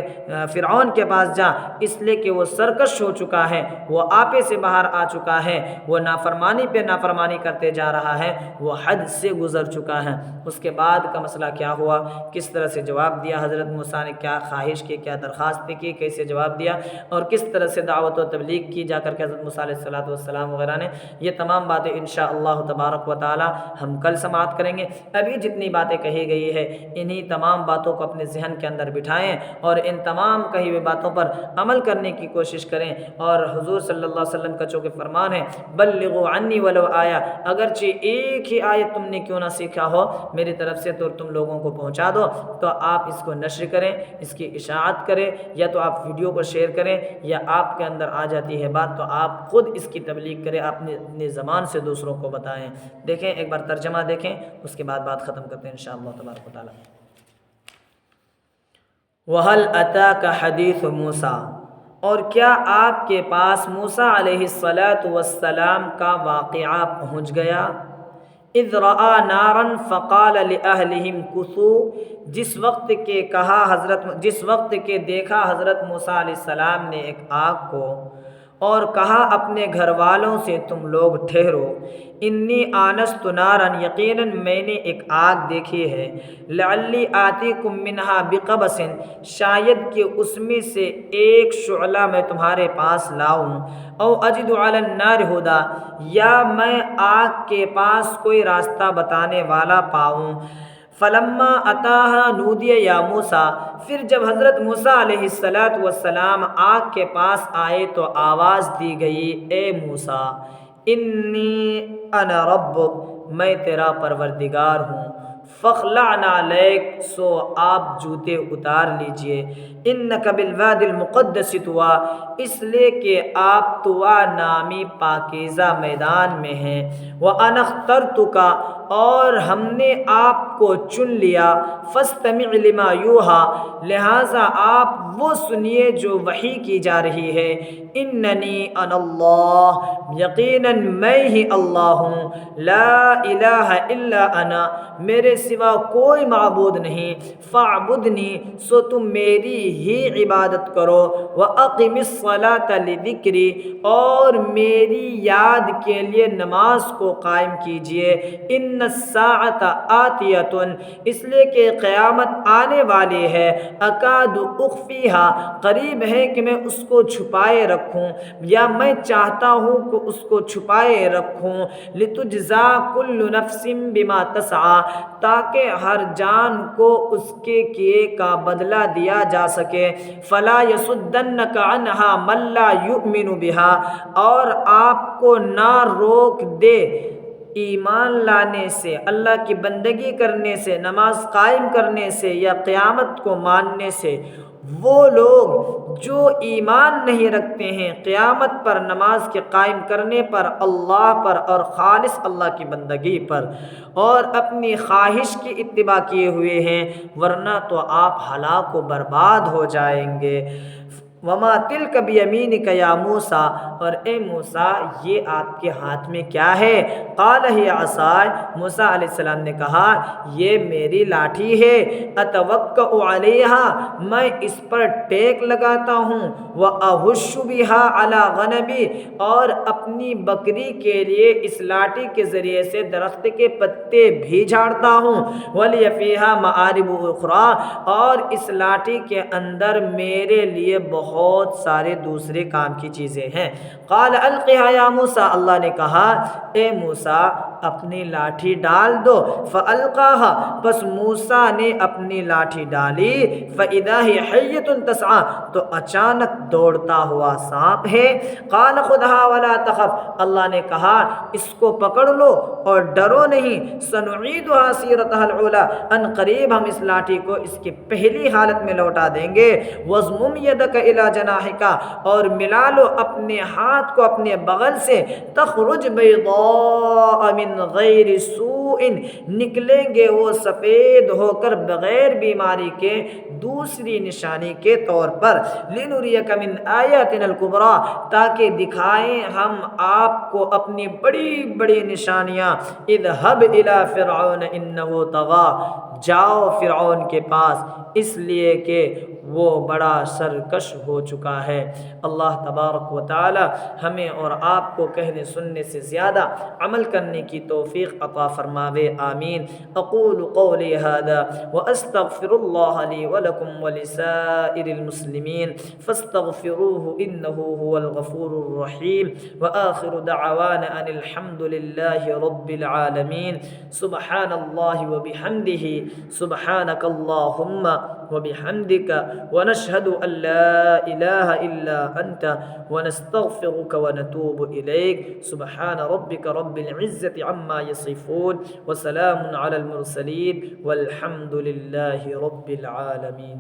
فرعون کے پاس جا، اس لیے کہ وہ سرکش ہو چکا ہے، وہ آپے سے باہر آ چکا ہے، وہ نافرمانی پہ نافرمانی کرتے جا رہا ہے، وہ حد سے گزر چکا ہے۔ اس کے بعد کا مسئلہ کیا ہوا، کس طرح سے جواب دیا حضرت موسیٰ نے، کیا خواہش کی، کیا درخواست کی، کیسے جواب دیا، اور کس طرح سے دعوت و تبلیغ کی جا کر کے حضرت موسیٰ علیہ السلام وغیرہ نے، یہ تمام باتیں انشاءاللہ تبارک و تعالی ہم کل سماعت کریں گے۔ ابھی جتنی باتیں کہی گئی ہے انہی تمام باتوں کو اپنے ذہن کے اندر بٹھائیں اور ان تمام کہی ہوئی باتوں پر عمل کرنے کی کوشش کریں، اور حضور صلی اللہ علیہ وسلم کا چونکہ فرمان ہے بلغوا عنی ولو آیا، اگرچہ ایک ہی آیت تم نے کیوں نہ سیکھا ہو میری طرف سے تو تم لوگوں کو پہنچا دو، تو آپ اس کو نشر کریں، اس کی اشاعت کریں، یا تو آپ ویڈیو کو شیئر کریں، یا آپ کے اندر آ جاتی ہے بات تو آپ خود اس کی تبلیغ کریں، اپنی زبان سے دوسروں کو بتائیں۔ دیکھیں ایک بار ترجمہ دیکھیں، اس کے بعد بات ختم کرتے ہیں انشاءاللہ تبارک و تعالی۔ وَهَلْ أَتَاكَ حَدِيثُ مُوسَىٰ، اور کیا آپ کے پاس موسیٰ علیہ السلام کا واقعہ پہنچ گیا؟ اذ رأى نارا فقال لأهلهم كثوا، جس وقت کے دیکھا حضرت موسیٰ علیہ السلام نے ایک آگ کو، اور کہا اپنے گھر والوں سے تم لوگ ٹھہرو، انی آنست نارا، یقیناً میں نے ایک آگ دیکھی ہے، لعلی آتیکم منہا بقبس، شاید کہ اس میں سے ایک شعلہ میں تمہارے پاس لاؤں، او اجد علی النار ہدا، یا میں آگ کے پاس کوئی راستہ بتانے والا پاؤں۔ فلما اتاہا نودی یا موسیٰ، پھر جب حضرت موسیٰ علیہ السلام آگ کے پاس آئے تو آواز دی گئی، اے موسیٰ انی انا ربک، میں تیرا پروردگار ہوں، فاخلع نعلیک، سو آپ جوتے اتار لیجئے، انک بالوادی المقدس طویٰ، اس لیے کہ آپ طویٰ نامی پاکیزہ میدان میں ہیں، وَأَنَا اخْتَرْتُكَ، اور ہم نے آپ کو چن لیا، فَاسْتَمِعْ لِمَا يُوحَىٰ، لہٰذا آپ وہ سنیے جو وحی کی جا رہی ہے، اننی انا اللہ، یقیناً میں ہی اللہ ہوں، لا الہ الا انا، میرے سوا کوئی معبود نہیں، فاعبدنی، سو تم میری ہی عبادت کرو، وَأَقِمِ الصَّلَاةَ لِذِكْرِي، اور میری یاد کے لیے نماز کو قائم کیجئے، ان الساعة آتیۃ، اس لیے کہ قیامت آنے والی ہے، اکاد اخفیہا، قریب ہے کہ میں اس کو چھپائے رکھوں، یا میں چاہتا ہوں کہ اس کو چھپائے رکھوں، لتجزا کل نفس بما تسعی، تاکہ ہر جان کو اس کے کیے کا بدلہ دیا جا سکے، فلا یصدنک عنہا من لا یؤمن بہا، اور آپ کو نہ روک دے ایمان لانے سے، اللہ کی بندگی کرنے سے، نماز قائم کرنے سے، یا قیامت کو ماننے سے، وہ لوگ جو ایمان نہیں رکھتے ہیں قیامت پر، نماز کے قائم کرنے پر، اللہ پر اور خالص اللہ کی بندگی پر، اور اپنی خواہش کی اتباع کیے ہوئے ہیں، ورنہ تو آپ ہلاک و برباد ہو جائیں گے۔ وما تلک بیمینک یا موسیٰ، اور اے موسیٰ یہ آپ کے ہاتھ میں کیا ہے؟ قال ہی عصای، موسیٰ علیہ السلام نے کہا یہ میری لاٹھی ہے، اتوکأ علیہا، میں اس پر ٹیک لگاتا ہوں، واہش بہا علی غنمی، اور اپنی بکری کے لیے اس لاٹھی کے ذریعے سے درخت کے پتے بھی جھاڑتا ہوں، ولی فیہا معارب اخری، اور اس لاٹھی کے اندر میرے لیے بہت سارے دوسرے کام کی چیزیں ہیں۔ قال القها یا موسیٰ، اللہ نے کہا اے موسیٰ اپنی لاٹھی ڈال دو، فالقاها، پس موسیٰ نے اپنی لاٹھی ڈالی، فاذا هی حیۃ تسعی، تو اچانک دوڑتا ہوا سانپ ہے، قال خذها ولا تخف، اللہ نے کہا اس کو پکڑ لو اور ڈرو نہیں، سنعیدها سیرتها الاولی، ان قریب ہم اس لاٹھی کو اس کی پہلی حالت میں لوٹا دیں گے، وضمم یدک الی جناحک، اور ملا لو اپنے ہاتھ کو اپنے بغل سے، تخرج بیضاء من غیر سوء، نکلیں گے وہ سفید ہو کر بغیر بیماری کے، دوسری نشانی کے طور پر، لنریک من آیاتنا الکبریٰ، تاکہ دکھائیں ہم آپ کو اپنی بڑی بڑی نشانیاں، اذهب الی فرعون انہ طغی، جاؤ فرعون کے پاس اس لیے کہ وہ بڑا سرکش ہو چکا ہے۔ اللہ تبارک و تعالی ہمیں اور آپ کو کہنے سننے سے زیادہ عمل کرنے کی توفیق عطا فرماوے، آمین۔ اقول قولی ھذا واستغفر اللہ لی ولکم ولسائر المسلمین فاستغفروہ انہ هو الغفور الرحیم، وآخر دعوانا ان الحمد للہ رب العالمین۔ سبحان اللہ وبحمدہ، سبحانک اللہم وبحمدک، ونشہد ان لا الہ الا انت، ونستغفرک ونتوب الیک۔ سبحان ربک رب العزة عما یصفون، وسلام علی المرسلین، والحمد للہ رب العالمین۔